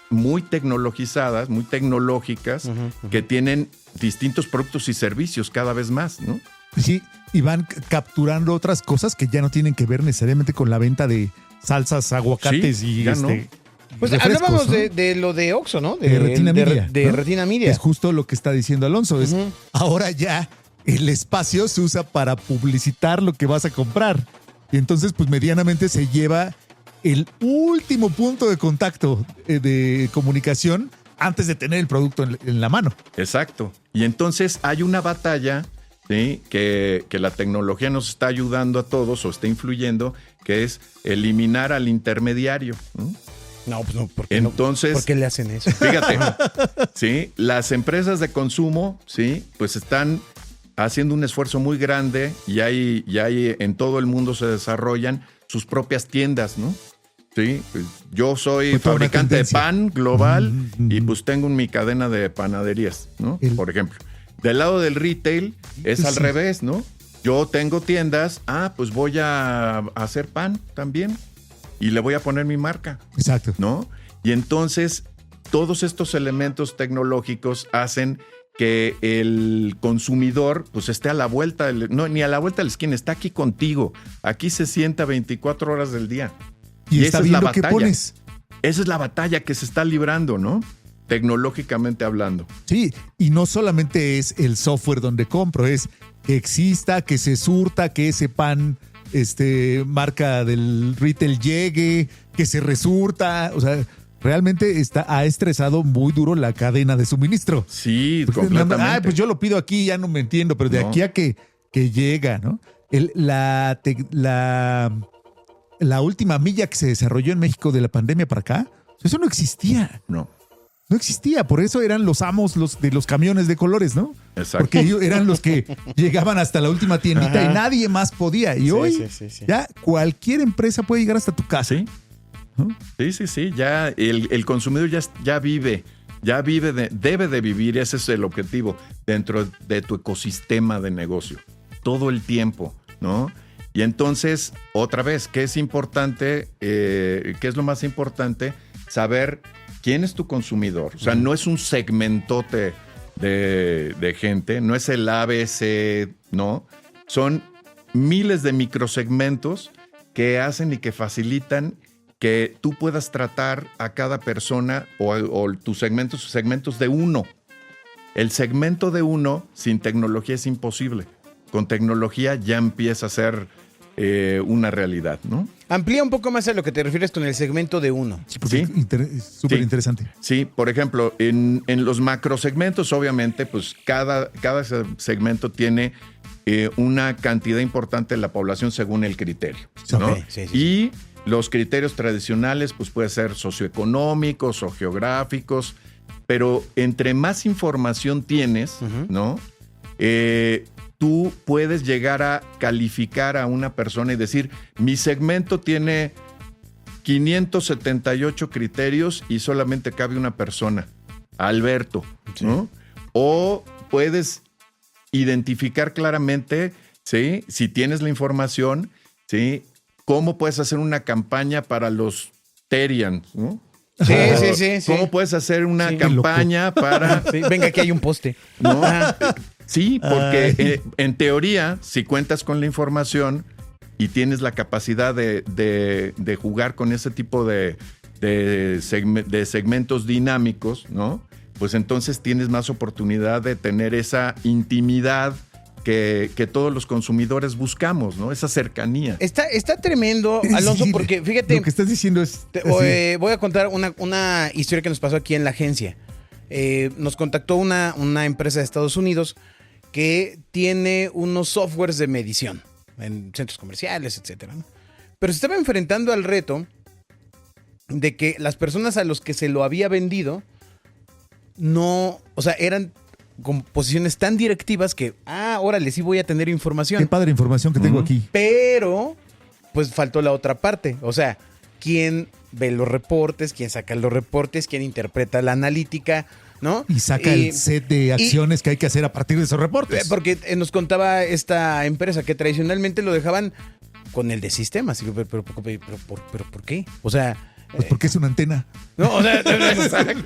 muy tecnologizadas, muy tecnológicas, que tienen distintos productos y servicios cada vez más, ¿no? Sí, y van capturando otras cosas que ya no tienen que ver necesariamente con la venta de salsas, aguacates y ya no. Pues refrescos, hablábamos ¿no? de lo de Oxxo, ¿no? De Retina Media. De ¿no? Retina Media. Es justo lo que está diciendo Alonso. Ahora ya el espacio se usa para publicitar lo que vas a comprar. Y entonces, pues medianamente se lleva el último punto de contacto de comunicación antes de tener el producto en la mano. Exacto. Y entonces hay una batalla, ¿sí? que la tecnología nos está ayudando a todos o está influyendo, que es eliminar al intermediario, ¿no? No, pues no, ¿por qué Entonces, ¿por qué le hacen eso? Fíjate, ¿sí? Las empresas de consumo, ¿sí? Pues están haciendo un esfuerzo muy grande y hay en todo el mundo se desarrollan sus propias tiendas, ¿no? Sí, pues yo soy fabricante de pan global y pues tengo mi cadena de panaderías, ¿no? Por ejemplo. Del lado del retail es al revés, ¿no? Yo tengo tiendas, pues voy a hacer pan también y le voy a poner mi marca. Exacto. ¿No? Y entonces todos estos elementos tecnológicos hacen que el consumidor pues esté a la vuelta, no, ni a la vuelta de la esquina, está aquí contigo. Aquí se sienta 24 horas del día. Y está viendo qué pones. Esa es la batalla que se está librando, ¿no? Tecnológicamente hablando. Sí, y no solamente es el software donde compro, es que exista, que se surta, que ese pan marca del retail llegue, que se resurta, o sea, realmente ha estresado muy duro la cadena de suministro. Sí, porque completamente. Pues yo lo pido aquí, ya no me entiendo, pero de aquí a que llega, ¿no? La última milla que se desarrolló en México de la pandemia para acá, eso no existía. No existía, por eso eran los amos de los camiones de colores, ¿no? Exacto. Porque ellos eran los que llegaban hasta la última tiendita y nadie más podía. Y hoy ya cualquier empresa puede llegar hasta tu casa. Sí, ¿no? Sí. Ya el consumidor ya vive, debe de vivir, ese es el objetivo, dentro de tu ecosistema de negocio. todo el tiempo, ¿no? Y entonces, otra vez, ¿qué es importante? ¿Qué es lo más importante? Saber quién es tu consumidor. O sea, no es un segmentote de gente, no es el ABC, ¿no? Son miles de microsegmentos que hacen y que facilitan que tú puedas tratar a cada persona o tus segmentos de uno. El segmento de uno sin tecnología es imposible. Con tecnología ya empieza a ser una realidad, ¿no? Amplía un poco más a lo que te refieres con el segmento de uno. Sí, súper Sí. interesante. Sí, por ejemplo, en los macrosegmentos, obviamente, pues cada segmento tiene una cantidad importante de la población según el criterio, ¿no? Ok, sí. Y los criterios tradicionales, pues pueden ser socioeconómicos o geográficos, pero entre más información tienes, ¿no? Tú puedes llegar a calificar a una persona y decir, mi segmento tiene 578 criterios y solamente cabe una persona, Alberto, ¿no? O puedes identificar claramente, ¿sí? Si tienes la información, ¿sí? Cómo puedes hacer una campaña para los Terians, ¿no? Sí. ¿Cómo puedes hacer una campaña para... Sí, venga, aquí hay un poste. ¿no? Sí, porque en teoría, si cuentas con la información y tienes la capacidad de jugar con ese tipo de segmentos dinámicos, ¿no? Pues entonces tienes más oportunidad de tener esa intimidad que todos los consumidores buscamos, ¿no? Esa cercanía. Está tremendo, Alonso, Sí, porque fíjate, Lo que estás diciendo es... voy a contar una historia que nos pasó aquí en la agencia. Nos contactó una empresa de Estados Unidos que tiene unos softwares de medición en centros comerciales, etcétera, ¿no? Pero se estaba enfrentando al reto de que las personas a los que se lo había vendido no, o sea, eran con posiciones tan directivas que, órale, sí voy a tener información. Qué padre información que tengo aquí. Pero, pues faltó la otra parte. O sea, ¿quién ve los reportes? ¿Quién saca los reportes? ¿Quién interpreta la analítica? ¿No? Y saca el set de acciones que hay que hacer a partir de esos reportes. Porque nos contaba esta empresa que tradicionalmente lo dejaban con el de sistemas. Y yo, pero ¿por qué? O sea... Pues porque es una antena. No, o sea,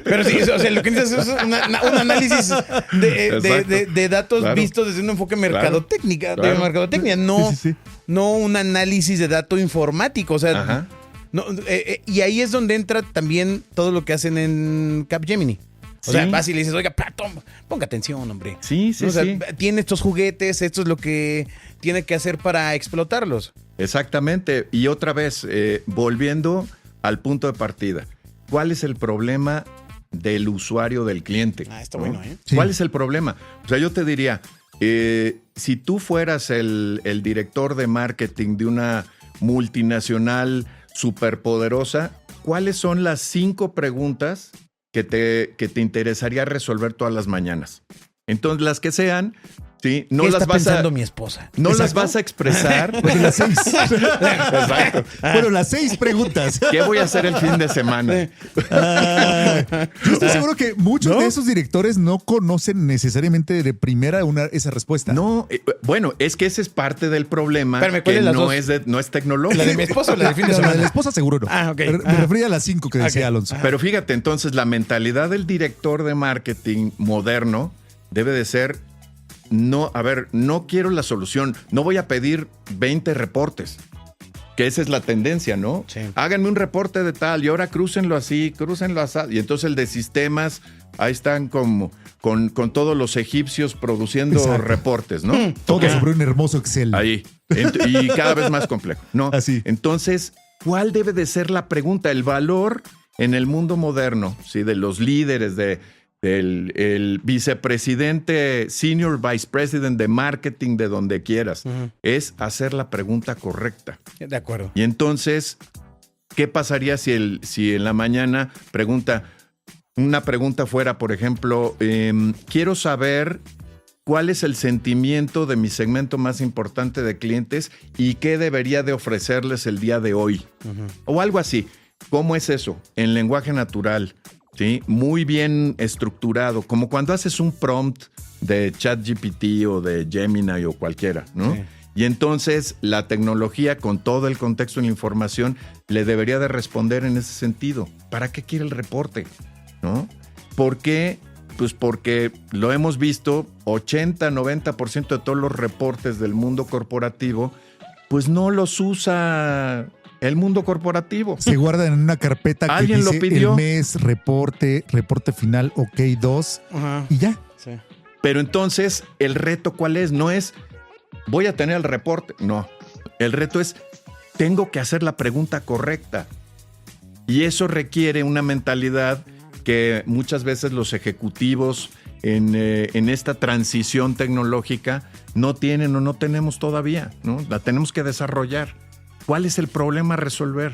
pero sí, o sea, lo que necesitas es un análisis de datos vistos desde un enfoque mercadotecnia, no un análisis de dato informático, o sea, no, y ahí es donde entra también todo lo que hacen en Capgemini. O sea, vas y le dices, oiga, ponga atención, hombre. Sí. O sea, tiene estos juguetes, esto es lo que tiene que hacer para explotarlos. Exactamente. Y otra vez, volviendo al punto de partida. ¿Cuál es el problema del usuario, del cliente? Está ¿no? bueno, ¿eh? Sí. ¿Cuál es el problema? O sea, yo te diría, si tú fueras el director de marketing de una multinacional superpoderosa, ¿cuáles son las 5 preguntas que te interesaría resolver todas las mañanas? Entonces, las que sean, ¿sí? No ¿Qué las está vas pensando a, mi esposa? no las vas a expresar. Pues las 6. Exacto. Bueno, las 6 preguntas. ¿Qué voy a hacer el fin de semana? Yo estoy seguro que muchos de esos directores no conocen necesariamente de primera esa respuesta. No, bueno, es que ese es parte del problema. Espérame, ¿cuál que es las no dos? no es tecnológico. ¿La de mi esposa o la del fin de La de semana? la esposa seguro no. Ok. Me refería a las 5 que decía Alonso. Pero fíjate, entonces la mentalidad del director de marketing moderno debe de ser, no quiero la solución, no voy a pedir 20 reportes, que esa es la tendencia, ¿no? Sí. Háganme un reporte de tal y ahora crúcenlo así. Y entonces el de sistemas, ahí están como con todos los egipcios produciendo Exacto. reportes, ¿no? Todo sobre un hermoso Excel. Ahí. Y cada vez más complejo, ¿no? Así. Entonces, ¿cuál debe de ser la pregunta? El valor en el mundo moderno, ¿sí? De los líderes, del vicepresidente, senior vice president de marketing, de donde quieras, es hacer la pregunta correcta. De acuerdo. Y entonces, ¿qué pasaría si en la mañana una pregunta fuera, por ejemplo, quiero saber cuál es el sentimiento de mi segmento más importante de clientes y qué debería de ofrecerles el día de hoy? O algo así. ¿Cómo es eso? En lenguaje natural. ¿sí? Muy bien estructurado, como cuando haces un prompt de ChatGPT o de Gemini o cualquiera, ¿no? Sí. Y entonces la tecnología, con todo el contexto y la información, le debería de responder en ese sentido. ¿Para qué quiere el reporte? ¿No? ¿Por qué? Pues porque lo hemos visto, 80-90% de todos los reportes del mundo corporativo, pues no los usa el mundo corporativo. Se guardan en una carpeta que ¿Alguien lo dice pidió? el mes, reporte final, OK 2 Ajá. y ya. Sí. Pero entonces, ¿el reto cuál es? No es, voy a tener el reporte. No, el reto es, tengo que hacer la pregunta correcta. Y eso requiere una mentalidad que muchas veces los ejecutivos en esta transición tecnológica no tienen o no tenemos todavía, ¿no? La tenemos que desarrollar. ¿Cuál es el problema a resolver?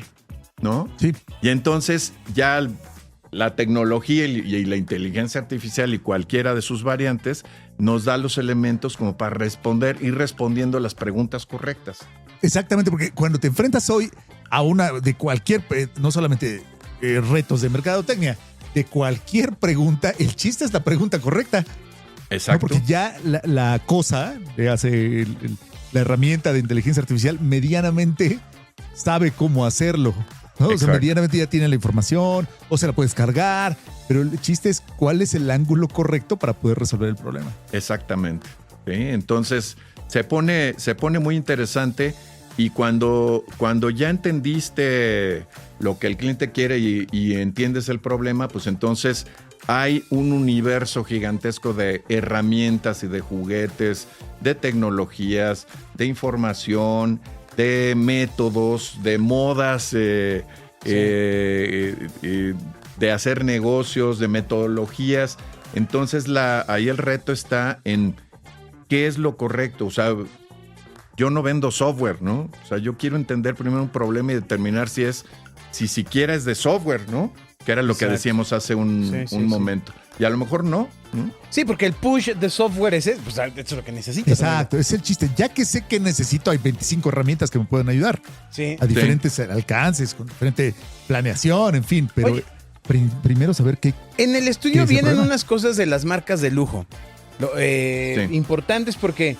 ¿No? Sí. Y entonces ya la tecnología y la inteligencia artificial y cualquiera de sus variantes nos da los elementos como para responder, ir respondiendo las preguntas correctas. Exactamente, porque cuando te enfrentas hoy a una de cualquier, no solamente retos de mercadotecnia, de cualquier pregunta, el chiste es la pregunta correcta. Exacto. ¿No? Porque ya la cosa, hace la herramienta de inteligencia artificial, medianamente sabe cómo hacerlo, ¿no? O sea, Exacto. medianamente ya tiene la información, o se la puedes cargar, pero el chiste es cuál es el ángulo correcto para poder resolver el problema. Exactamente. ¿Sí? Entonces se pone muy interesante y cuando ya entendiste lo que el cliente quiere y entiendes el problema, pues entonces hay un universo gigantesco de herramientas y de juguetes, de tecnologías, de información, de métodos, de modas, de hacer negocios, de metodologías. Entonces ahí el reto está en qué es lo correcto. O sea, yo no vendo software, ¿no? O sea, yo quiero entender primero un problema y determinar si siquiera es de software, ¿no? Que era lo que Exacto. decíamos hace un momento. Y a lo mejor no. Sí, porque el push de software es, pues, eso es lo que necesitas. Exacto, es el chiste. Ya que sé que necesito, hay 25 herramientas que me pueden ayudar Sí. a diferentes alcances, con diferente planeación, en fin, pero Oye. primero saber qué. En el ¿Qué estudio es el vienen problema? unas cosas de las marcas de lujo. Sí. Importantes porque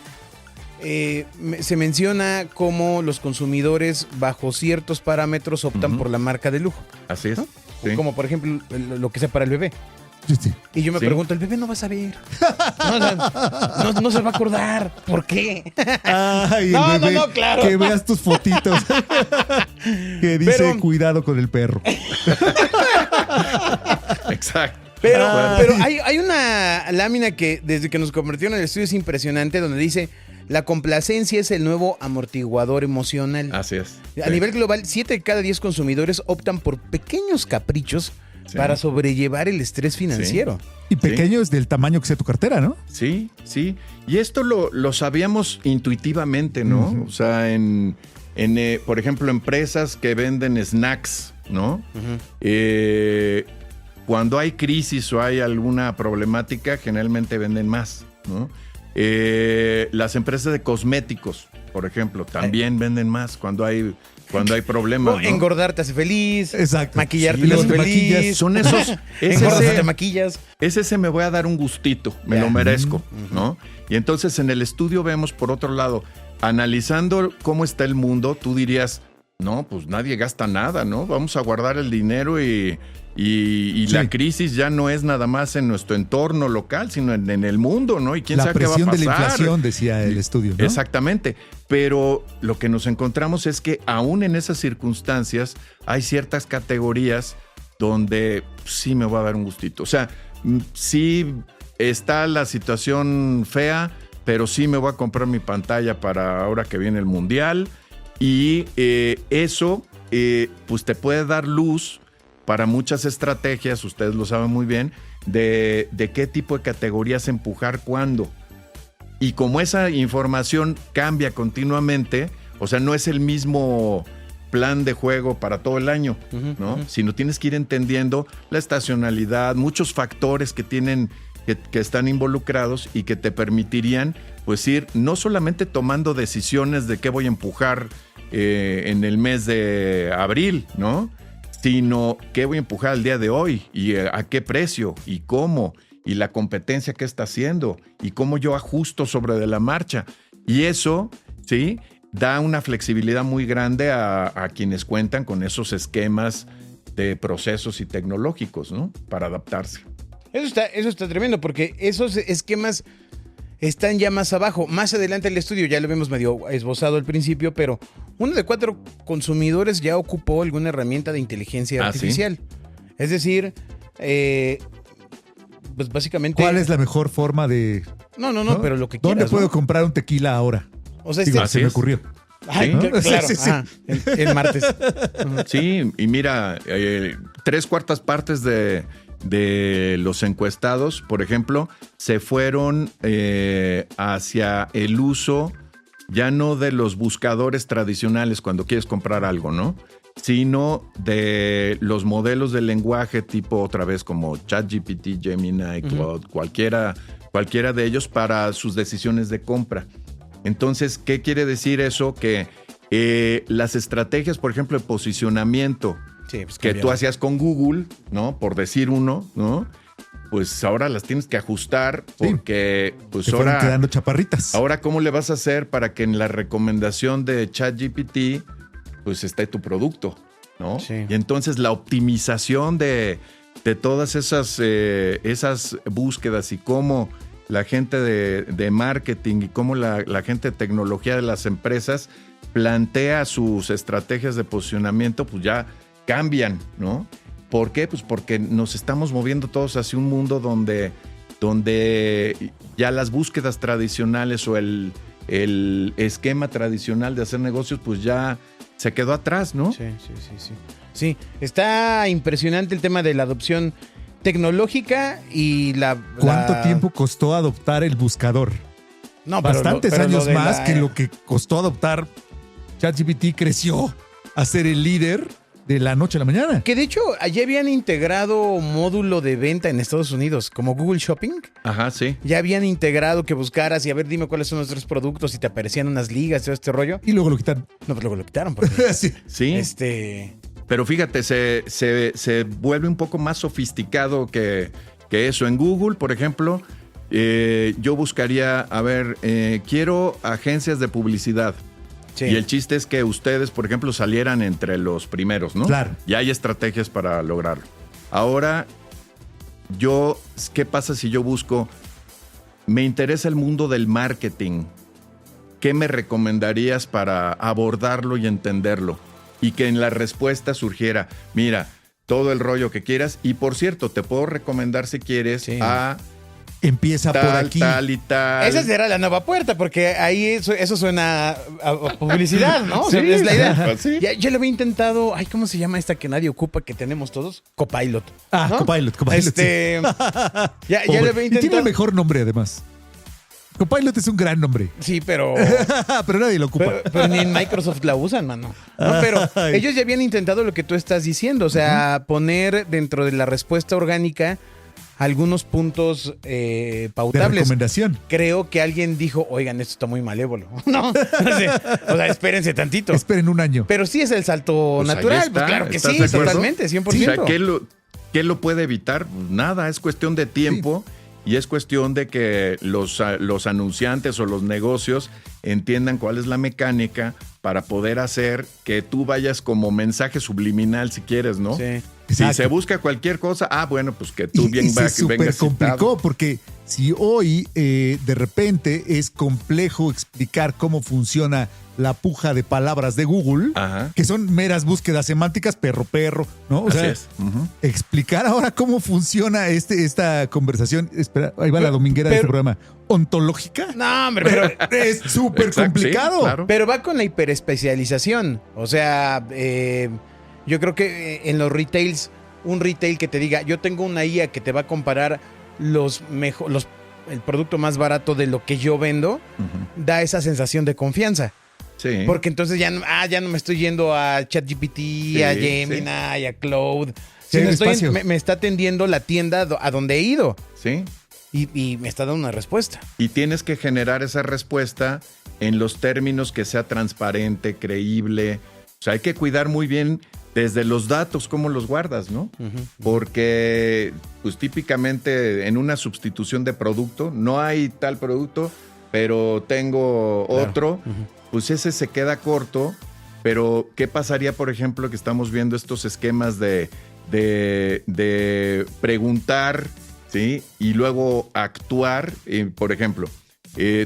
se menciona cómo los consumidores bajo ciertos parámetros optan Ujú. por la marca de lujo. Así es. ¿No? Sí. Como por ejemplo lo que sea para el bebé. Sí. Y yo me Sí. pregunto, el bebé no va a saber. No, o sea, no se va a acordar. ¿Por qué? Ay, el No, bebé, no, claro. Que veas tus fotitos. Que dice Pero- cuidado con el perro. Exacto. Pero Ay. hay una lámina que desde que nos convirtieron en el estudio es impresionante, donde dice, la complacencia es el nuevo amortiguador emocional. Así es. A Sí. nivel global, 7 de cada 10 consumidores optan por pequeños caprichos Sí. para sobrellevar el estrés financiero. Y pequeño es del tamaño que sea tu cartera, ¿no? Sí, sí. Y esto lo sabíamos intuitivamente, ¿no? Ujú. O sea, por ejemplo, empresas que venden snacks, ¿no? Cuando hay crisis o hay alguna problemática, generalmente venden más, ¿no? Las empresas de cosméticos, por ejemplo, también venden más cuando hay problemas, ¿no? Engordar te hace feliz. Exacto. Maquillarte Sí, te luego hace te feliz. maquillas. Son esos. Engordas, ese- te maquillas. ese me voy a dar un gustito, me Ya. lo merezco, ¿no? Y entonces en el estudio vemos, por otro lado, analizando cómo está el mundo, tú dirías, no, pues nadie gasta nada, ¿no? Vamos a guardar el dinero y Sí. la crisis ya no es nada más en nuestro entorno local, sino en el mundo, ¿no? Y quién La sabe qué va a presión pasar. de la inflación, decía el estudio, ¿no? Exactamente, pero lo que nos encontramos es que aún en esas circunstancias hay ciertas categorías donde sí me va a dar un gustito. O sea, sí está la situación fea, pero sí me voy a comprar mi pantalla para ahora que viene el Mundial y eso pues te puede dar luz para muchas estrategias, ustedes lo saben muy bien, de qué tipo de categorías empujar cuándo. Y como esa información cambia continuamente, o sea, no es el mismo plan de juego para todo el año, ¿no? Sino tienes que ir entendiendo la estacionalidad, muchos factores que están involucrados y que te permitirían, pues, ir no solamente tomando decisiones de qué voy a empujar en el mes de abril, ¿no? sino qué voy a empujar el día de hoy y a qué precio y cómo y la competencia que está haciendo y cómo yo ajusto sobre de la marcha. Y eso, ¿sí?, da una flexibilidad muy grande a quienes cuentan con esos esquemas de procesos y tecnológicos, ¿no?, para adaptarse. Eso está tremendo, porque esos esquemas están ya más abajo. Más adelante el estudio, ya lo vemos medio esbozado al principio, pero 1 de 4 consumidores ya ocupó alguna herramienta de inteligencia artificial. ¿Sí? Es decir, pues básicamente... ¿Cuál es la mejor forma de...? No, pero lo que quieras. ¿Dónde puedo comprar un tequila ahora? O sea, se me ocurrió. Ay, ¿Sí? Claro, Sí. el martes. Sí, y mira, 3/4 partes de los encuestados, por ejemplo, se fueron hacia el uso ya no de los buscadores tradicionales cuando quieres comprar algo, ¿no?, sino de los modelos de lenguaje tipo, otra vez, como ChatGPT, Gemini, Claude, cualquiera de ellos para sus decisiones de compra. Entonces, ¿qué quiere decir eso? Que las estrategias, por ejemplo, de posicionamiento que tú hacías con Google, ¿no?, por decir uno, ¿no?, pues ahora las tienes que ajustar porque pues te fueron quedando chaparritas. Ahora, ¿cómo le vas a hacer para que en la recomendación de ChatGPT pues esté tu producto, ¿no? Sí. Y entonces la optimización de todas esas búsquedas y cómo la gente de marketing y cómo la gente de tecnología de las empresas plantea sus estrategias de posicionamiento, pues ya cambian, ¿no? ¿Por qué? Pues porque nos estamos moviendo todos hacia un mundo donde ya las búsquedas tradicionales o el esquema tradicional de hacer negocios, pues ya se quedó atrás, ¿no? Sí, está impresionante el tema de la adopción tecnológica y ¿Cuánto tiempo costó adoptar el buscador? No, Bastantes pero años lo de más que lo que costó adoptar ChatGPT. Creció a ser el líder de la noche a la mañana. Que de hecho, allí habían integrado módulo de venta en Estados Unidos, como Google Shopping. Ajá, sí. Ya habían integrado que buscaras y a ver, dime cuáles son nuestros productos y te aparecían unas ligas y todo este rollo. Y luego lo quitaron. No, pues luego lo quitaron porque... Sí. Pero fíjate, se vuelve un poco más sofisticado que eso. En Google, por ejemplo, yo buscaría, quiero agencias de publicidad. Sí. Y el chiste es que ustedes, por ejemplo, salieran entre los primeros, ¿no? Claro. Y hay estrategias para lograrlo. Ahora, ¿qué pasa si yo busco? Me interesa el mundo del marketing. ¿Qué me recomendarías para abordarlo y entenderlo? Y que en la respuesta surgiera, mira, todo el rollo que quieras. Y por cierto, te puedo recomendar si quieres a... Empieza tal, por aquí. Tal y tal. Esa será la nueva puerta, porque ahí eso suena a publicidad, ¿no? Sí, es la idea. Sí. Ya lo había intentado. Ay, ¿cómo se llama esta que nadie ocupa, que tenemos todos? Copilot. ¿no? Copilot. Ya lo había Y intentado. tiene el mejor nombre, además. Copilot es un gran nombre. Sí, pero nadie lo ocupa. pero ni en Microsoft la usan, mano. No, pero ellos ya habían intentado lo que tú estás diciendo, o sea, poner dentro de la respuesta orgánica algunos puntos pautables. De recomendación. Creo que alguien dijo, oigan, esto está muy malévolo. No, o sea, espérense tantito. Esperen un año. Pero sí es el salto natural. Pues claro que sí, totalmente, 100%. O sea, ¿qué lo puede evitar? Pues nada, es cuestión de tiempo. Sí. Y es cuestión de que los anunciantes o los negocios entiendan cuál es la mecánica para poder hacer que tú vayas como mensaje subliminal, si quieres, ¿no? Sí. Si se busca cualquier cosa, bueno, pues que tú vengas se súper complicó, porque si hoy de repente es complejo explicar cómo funciona la puja de palabras de Google, que son meras búsquedas semánticas, perro, ¿no? O sea, explicar ahora cómo funciona esta conversación. Espera, ahí va la dominguera de este programa. ¿Ontológica? No, hombre, pero es súper complicado. Sí, claro. Pero va con la hiperespecialización. O sea, yo creo que en los retails, un retail que te diga, yo tengo una IA que te va a comparar el producto más barato de lo que yo vendo, da esa sensación de confianza. Sí. Porque entonces ya no me estoy yendo a ChatGPT, a Gemini, a Claude. Sino me está atendiendo la tienda a donde he ido. Sí. Y me está dando una respuesta. Y tienes que generar esa respuesta en los términos que sea transparente, creíble. O sea, hay que cuidar muy bien desde los datos, cómo los guardas, ¿no? Porque, pues típicamente en una sustitución de producto, no hay tal producto, pero tengo otro, pues ese se queda corto. Pero, ¿qué pasaría, por ejemplo, que estamos viendo estos esquemas de preguntar, ¿sí? Y luego actuar? Por ejemplo,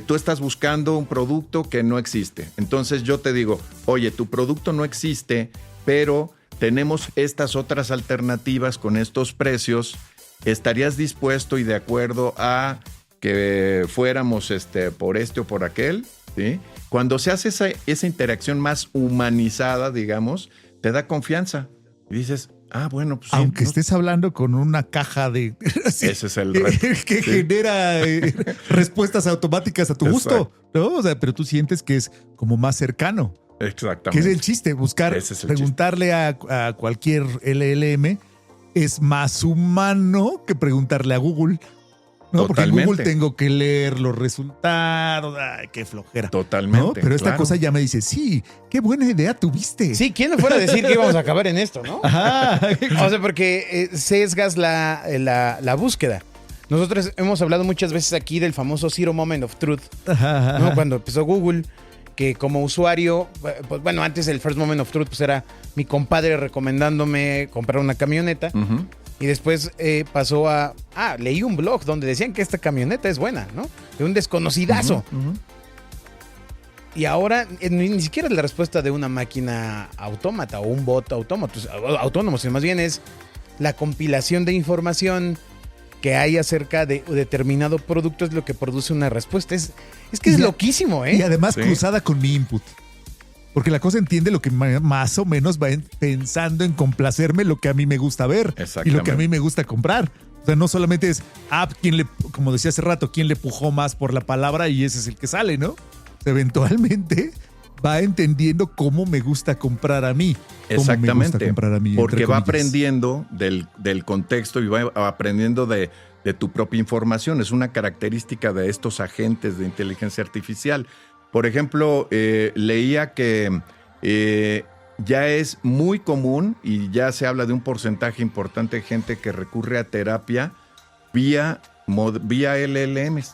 tú estás buscando un producto que no existe. Entonces yo te digo, oye, tu producto no existe, pero tenemos estas otras alternativas con estos precios. ¿Estarías dispuesto y de acuerdo a que fuéramos por este o por aquel? ¿Sí? Cuando se hace esa interacción más humanizada, digamos, te da confianza. Y dices, bueno, pues sí. Aunque estés hablando con una caja de... Ese es el reto. Que genera respuestas automáticas a tu gusto, ¿no? O sea, pero tú sientes que es como más cercano. Exactamente. Que es el chiste, buscar, preguntarle a cualquier LLM es más humano que preguntarle a Google. No, porque en Google tengo que leer los resultados. Ay, qué flojera. Totalmente. ¿No? Pero esta cosa ya me dice, sí, qué buena idea tuviste. Sí, ¿quién le fuera a decir que íbamos a acabar en esto, no? Ajá. O sea, porque sesgas la búsqueda. Nosotros hemos hablado muchas veces aquí del famoso Zero Moment of Truth, ¿no? Cuando empezó Google, que como usuario, pues bueno, antes el First Moment of Truth pues era mi compadre recomendándome comprar una camioneta. Y después pasó a... leí un blog donde decían que esta camioneta es buena, ¿no? De un desconocidazo. Y ahora ni siquiera es la respuesta de una máquina autómata o un bot autónomo, sino más bien es la compilación de información que hay acerca de determinado producto es lo que produce una respuesta. Es que es loquísimo, ¿eh? Y además cruzada con mi input. Porque la cosa entiende lo que más o menos va pensando en complacerme lo que a mí me gusta ver y lo que a mí me gusta comprar. O sea, no solamente es, como decía hace rato, quién le pujó más por la palabra y ese es el que sale, ¿no? O sea, eventualmente va entendiendo cómo me gusta comprar a mí. Exactamente. Me gusta comprar a mí, porque va aprendiendo del contexto y va aprendiendo de tu propia información. Es una característica de estos agentes de inteligencia artificial. Por ejemplo, leía que ya es muy común y ya se habla de un porcentaje importante de gente que recurre a terapia vía LLMs.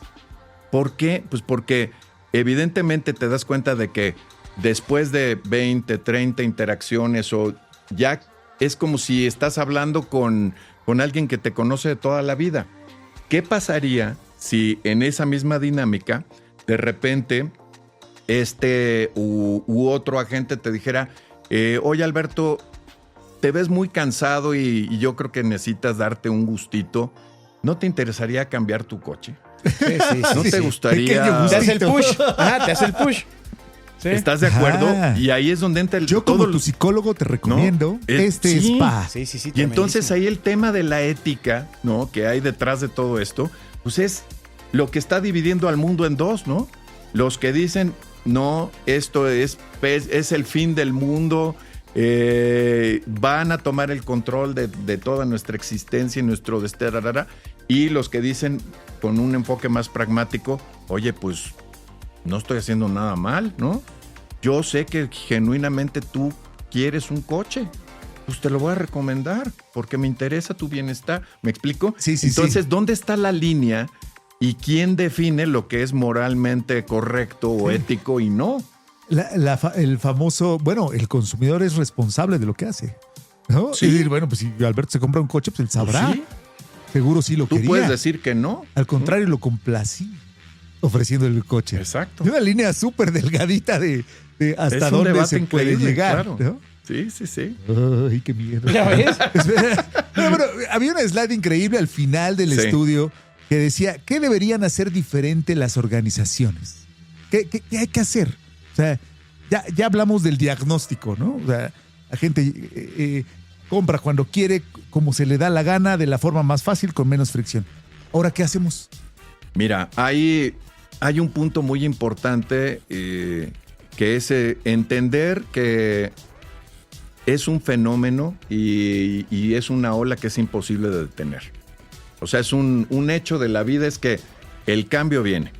¿Por qué? Pues porque evidentemente te das cuenta de que después de 20, 30 interacciones o ya es como si estás hablando con alguien que te conoce de toda la vida. ¿Qué pasaría si en esa misma dinámica de repente u otro agente te dijera, oye Alberto, te ves muy cansado y yo creo que necesitas darte un gustito? ¿No te interesaría cambiar tu coche? Sí. ¿No te gustaría? Te hace el push. Te hace el push. Sí. ¿Estás de acuerdo? Y ahí es donde entra Yo como tu psicólogo te recomiendo spa. Sí, y entonces ahí el tema de la ética, ¿no? Que hay detrás de todo esto, pues es lo que está dividiendo al mundo en dos, ¿no? Los que dicen, no, esto es el fin del mundo, van a tomar el control de toda nuestra existencia y nuestro destino, y los que dicen con un enfoque más pragmático, oye, pues no estoy haciendo nada mal, ¿no? Yo sé que genuinamente tú quieres un coche, pues te lo voy a recomendar porque me interesa tu bienestar. ¿Me explico? Sí. Entonces, ¿dónde está la línea y quién define lo que es moralmente correcto o ético y no? El famoso, el consumidor es responsable de lo que hace, ¿no? Sí. Es decir, pues si Alberto se compra un coche, pues él sabrá. Sí. Seguro sí lo quería. Tú puedes decir que no. Al contrario, lo complací ofreciéndole el coche. Exacto. Es una línea súper delgadita de hasta dónde se puede llegar. Claro. ¿No? Sí. Ay, qué miedo. ¿Ya ves? Había una slide increíble al final del estudio que decía, ¿qué deberían hacer diferente las organizaciones? ¿Qué hay que hacer? O sea, ya hablamos del diagnóstico, ¿no? O sea, la gente compra cuando quiere, como se le da la gana, de la forma más fácil, con menos fricción. Ahora, ¿qué hacemos? Mira, hay un punto muy importante que es entender que es un fenómeno y es una ola que es imposible de detener. O sea, es un hecho de la vida, es que el cambio viene.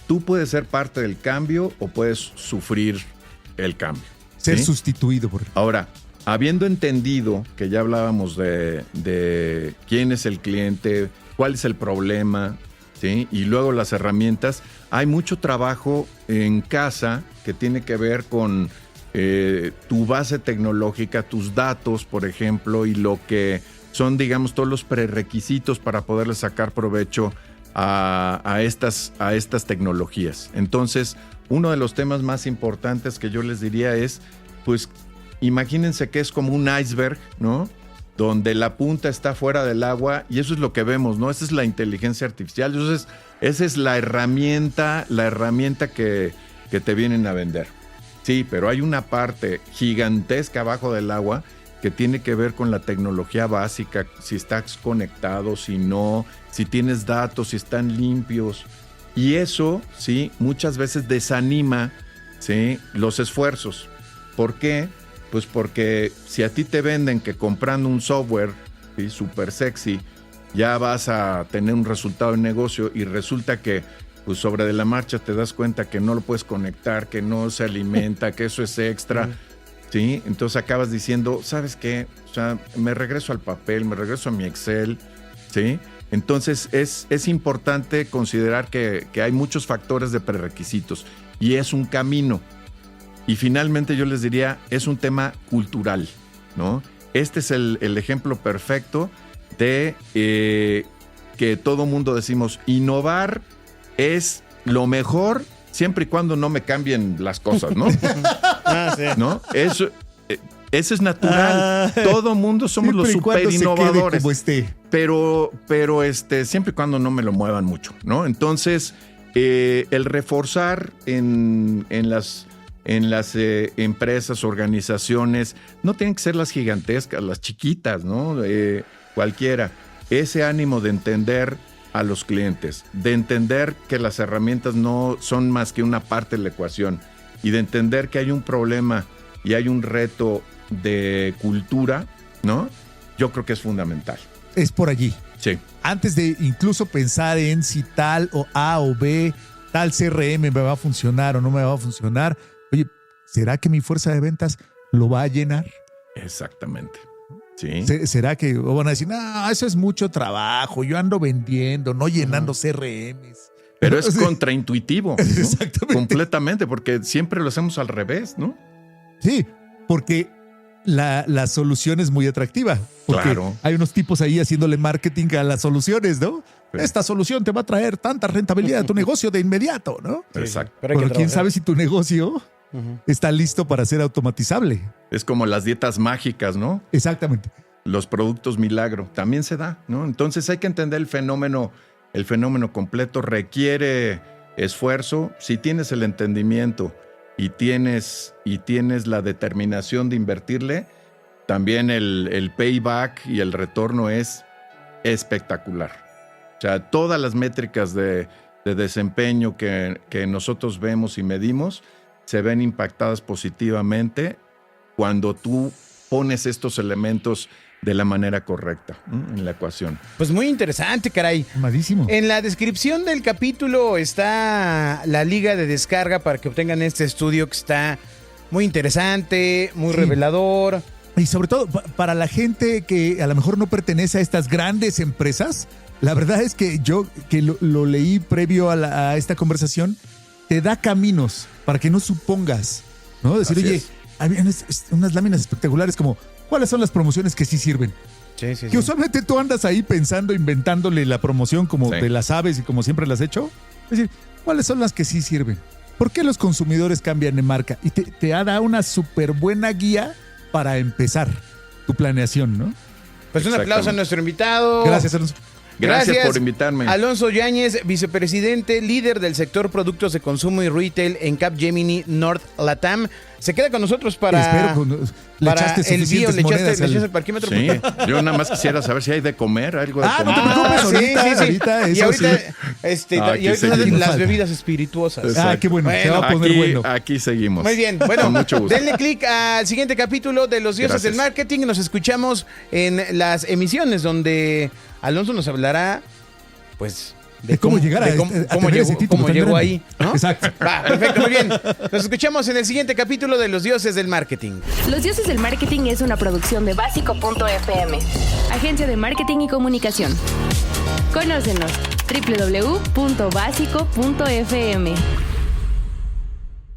Tú puedes ser parte del cambio o puedes sufrir el cambio. Ser ¿sí? sustituido por... Ahora, habiendo entendido que ya hablábamos de quién es el cliente, cuál es el problema, ¿sí? Y luego las herramientas, hay mucho trabajo en casa que tiene que ver con tu base tecnológica, tus datos, por ejemplo, y lo que son, digamos, todos los prerequisitos para poderle sacar provecho a estas tecnologías. Entonces, uno de los temas más importantes que yo les diría es, pues, imagínense que es como un iceberg, ¿no? Donde la punta está fuera del agua y eso es lo que vemos, ¿no? Esa es la inteligencia artificial. Entonces, esa es la herramienta que te vienen a vender. Sí, pero hay una parte gigantesca abajo del agua que tiene que ver con la tecnología básica, si estás conectado, si no, si tienes datos, si están limpios. Y eso, sí, muchas veces desanima, ¿sí?, los esfuerzos. ¿Por qué? Pues porque si a ti te venden que comprando un software, ¿sí?, súper sexy, ya vas a tener un resultado de negocio y resulta que pues sobre de la marcha te das cuenta que no lo puedes conectar, que no se alimenta, que eso es extra, ¿sí? Entonces acabas diciendo, ¿sabes qué? O sea, me regreso al papel, me regreso a mi Excel, ¿sí? Entonces es importante considerar que hay muchos factores de prerequisitos y es un camino. Y finalmente yo les diría, es un tema cultural, ¿no? Este es el ejemplo perfecto de que todo mundo decimos, innovar es lo mejor siempre y cuando no me cambien las cosas, ¿no? Sí. ¿No? Eso es natural. Todo mundo somos los super innovadores. Como esté. Pero siempre y cuando no me lo muevan mucho, ¿no? Entonces, el reforzar en las empresas, organizaciones, no tienen que ser las gigantescas, las chiquitas, ¿no? Cualquiera. Ese ánimo de entender a los clientes, de entender que las herramientas no son más que una parte de la ecuación y de entender que hay un problema y hay un reto de cultura, ¿no? Yo creo que es fundamental. Es por allí. Sí. Antes de incluso pensar en si tal o A o B, tal CRM me va a funcionar o no me va a funcionar, oye, ¿será que mi fuerza de ventas lo va a llenar? Exactamente. Sí. ¿Será que van a decir, no, eso es mucho trabajo, yo ando vendiendo, no llenando CRMs? Pero es contraintuitivo, ¿no? Exactamente. Completamente, porque siempre lo hacemos al revés, ¿no? Sí, porque la solución es muy atractiva. Porque claro. Hay unos tipos ahí haciéndole marketing a las soluciones, ¿no? Sí. Esta solución te va a traer tanta rentabilidad a tu negocio de inmediato, ¿no? Sí, exacto. Pero quién sabe si tu negocio está listo para ser automatizable. Es como las dietas mágicas, ¿no? Exactamente. Los productos milagro también se da, ¿no? Entonces hay que entender el fenómeno completo, requiere esfuerzo. Si tienes el entendimiento y tienes la determinación de invertirle, también el payback y el retorno es espectacular. O sea, todas las métricas de desempeño que nosotros vemos y medimos se ven impactadas positivamente cuando tú pones estos elementos de la manera correcta, ¿no?, en la ecuación. Pues muy interesante, caray. Amadísimo. En la descripción del capítulo está la liga de descarga para que obtengan este estudio que está muy interesante, muy revelador. Y sobre todo para la gente que a lo mejor no pertenece a estas grandes empresas, la verdad es que yo que lo leí previo a esta conversación, te da caminos para que no supongas, ¿no? Decir, Así oye, es. había unas láminas espectaculares como, ¿cuáles son las promociones que sí sirven? Sí, sí, Que sí. usualmente tú andas ahí pensando, inventándole la promoción como Sí. te la sabes y como siempre la has hecho. Es decir, ¿cuáles son las que sí sirven? ¿Por qué los consumidores cambian de marca? Y te da una súper buena guía para empezar tu planeación, ¿no? Pues un aplauso a nuestro invitado. Gracias, Alonso. Gracias por invitarme. Alonso Yáñez, vicepresidente, líder del sector productos de consumo y retail en Capgemini North Latam. Se queda con nosotros para, Espero que le echaste el bio, suficientes le monedas echaste el al- parquímetro. Sí, porque- yo nada más quisiera saber si hay de comer, algo de Ah, no comer. te preocupes, ahorita, Y eso ahorita, sí. y Aquí ahorita seguimos. salen las Falta. bebidas espirituosas. Exacto. Ah, qué bueno, se Bueno, va a poner bueno. Aquí seguimos. Muy bien, bueno, Con mucho gusto. denle clic al siguiente capítulo de Los Dioses Gracias. del Marketing. Nos escuchamos en las emisiones donde Alonso nos hablará, pues, de cómo llegar a cómo tener ese título cómo tan llegó grande. ahí, ¿no? Exacto. Va, perfecto, muy bien. Nos escuchamos en el siguiente capítulo de Los Dioses del Marketing. Los Dioses del Marketing es una producción de Básico.fm, agencia de marketing y comunicación. Conócenos, www.básico.fm.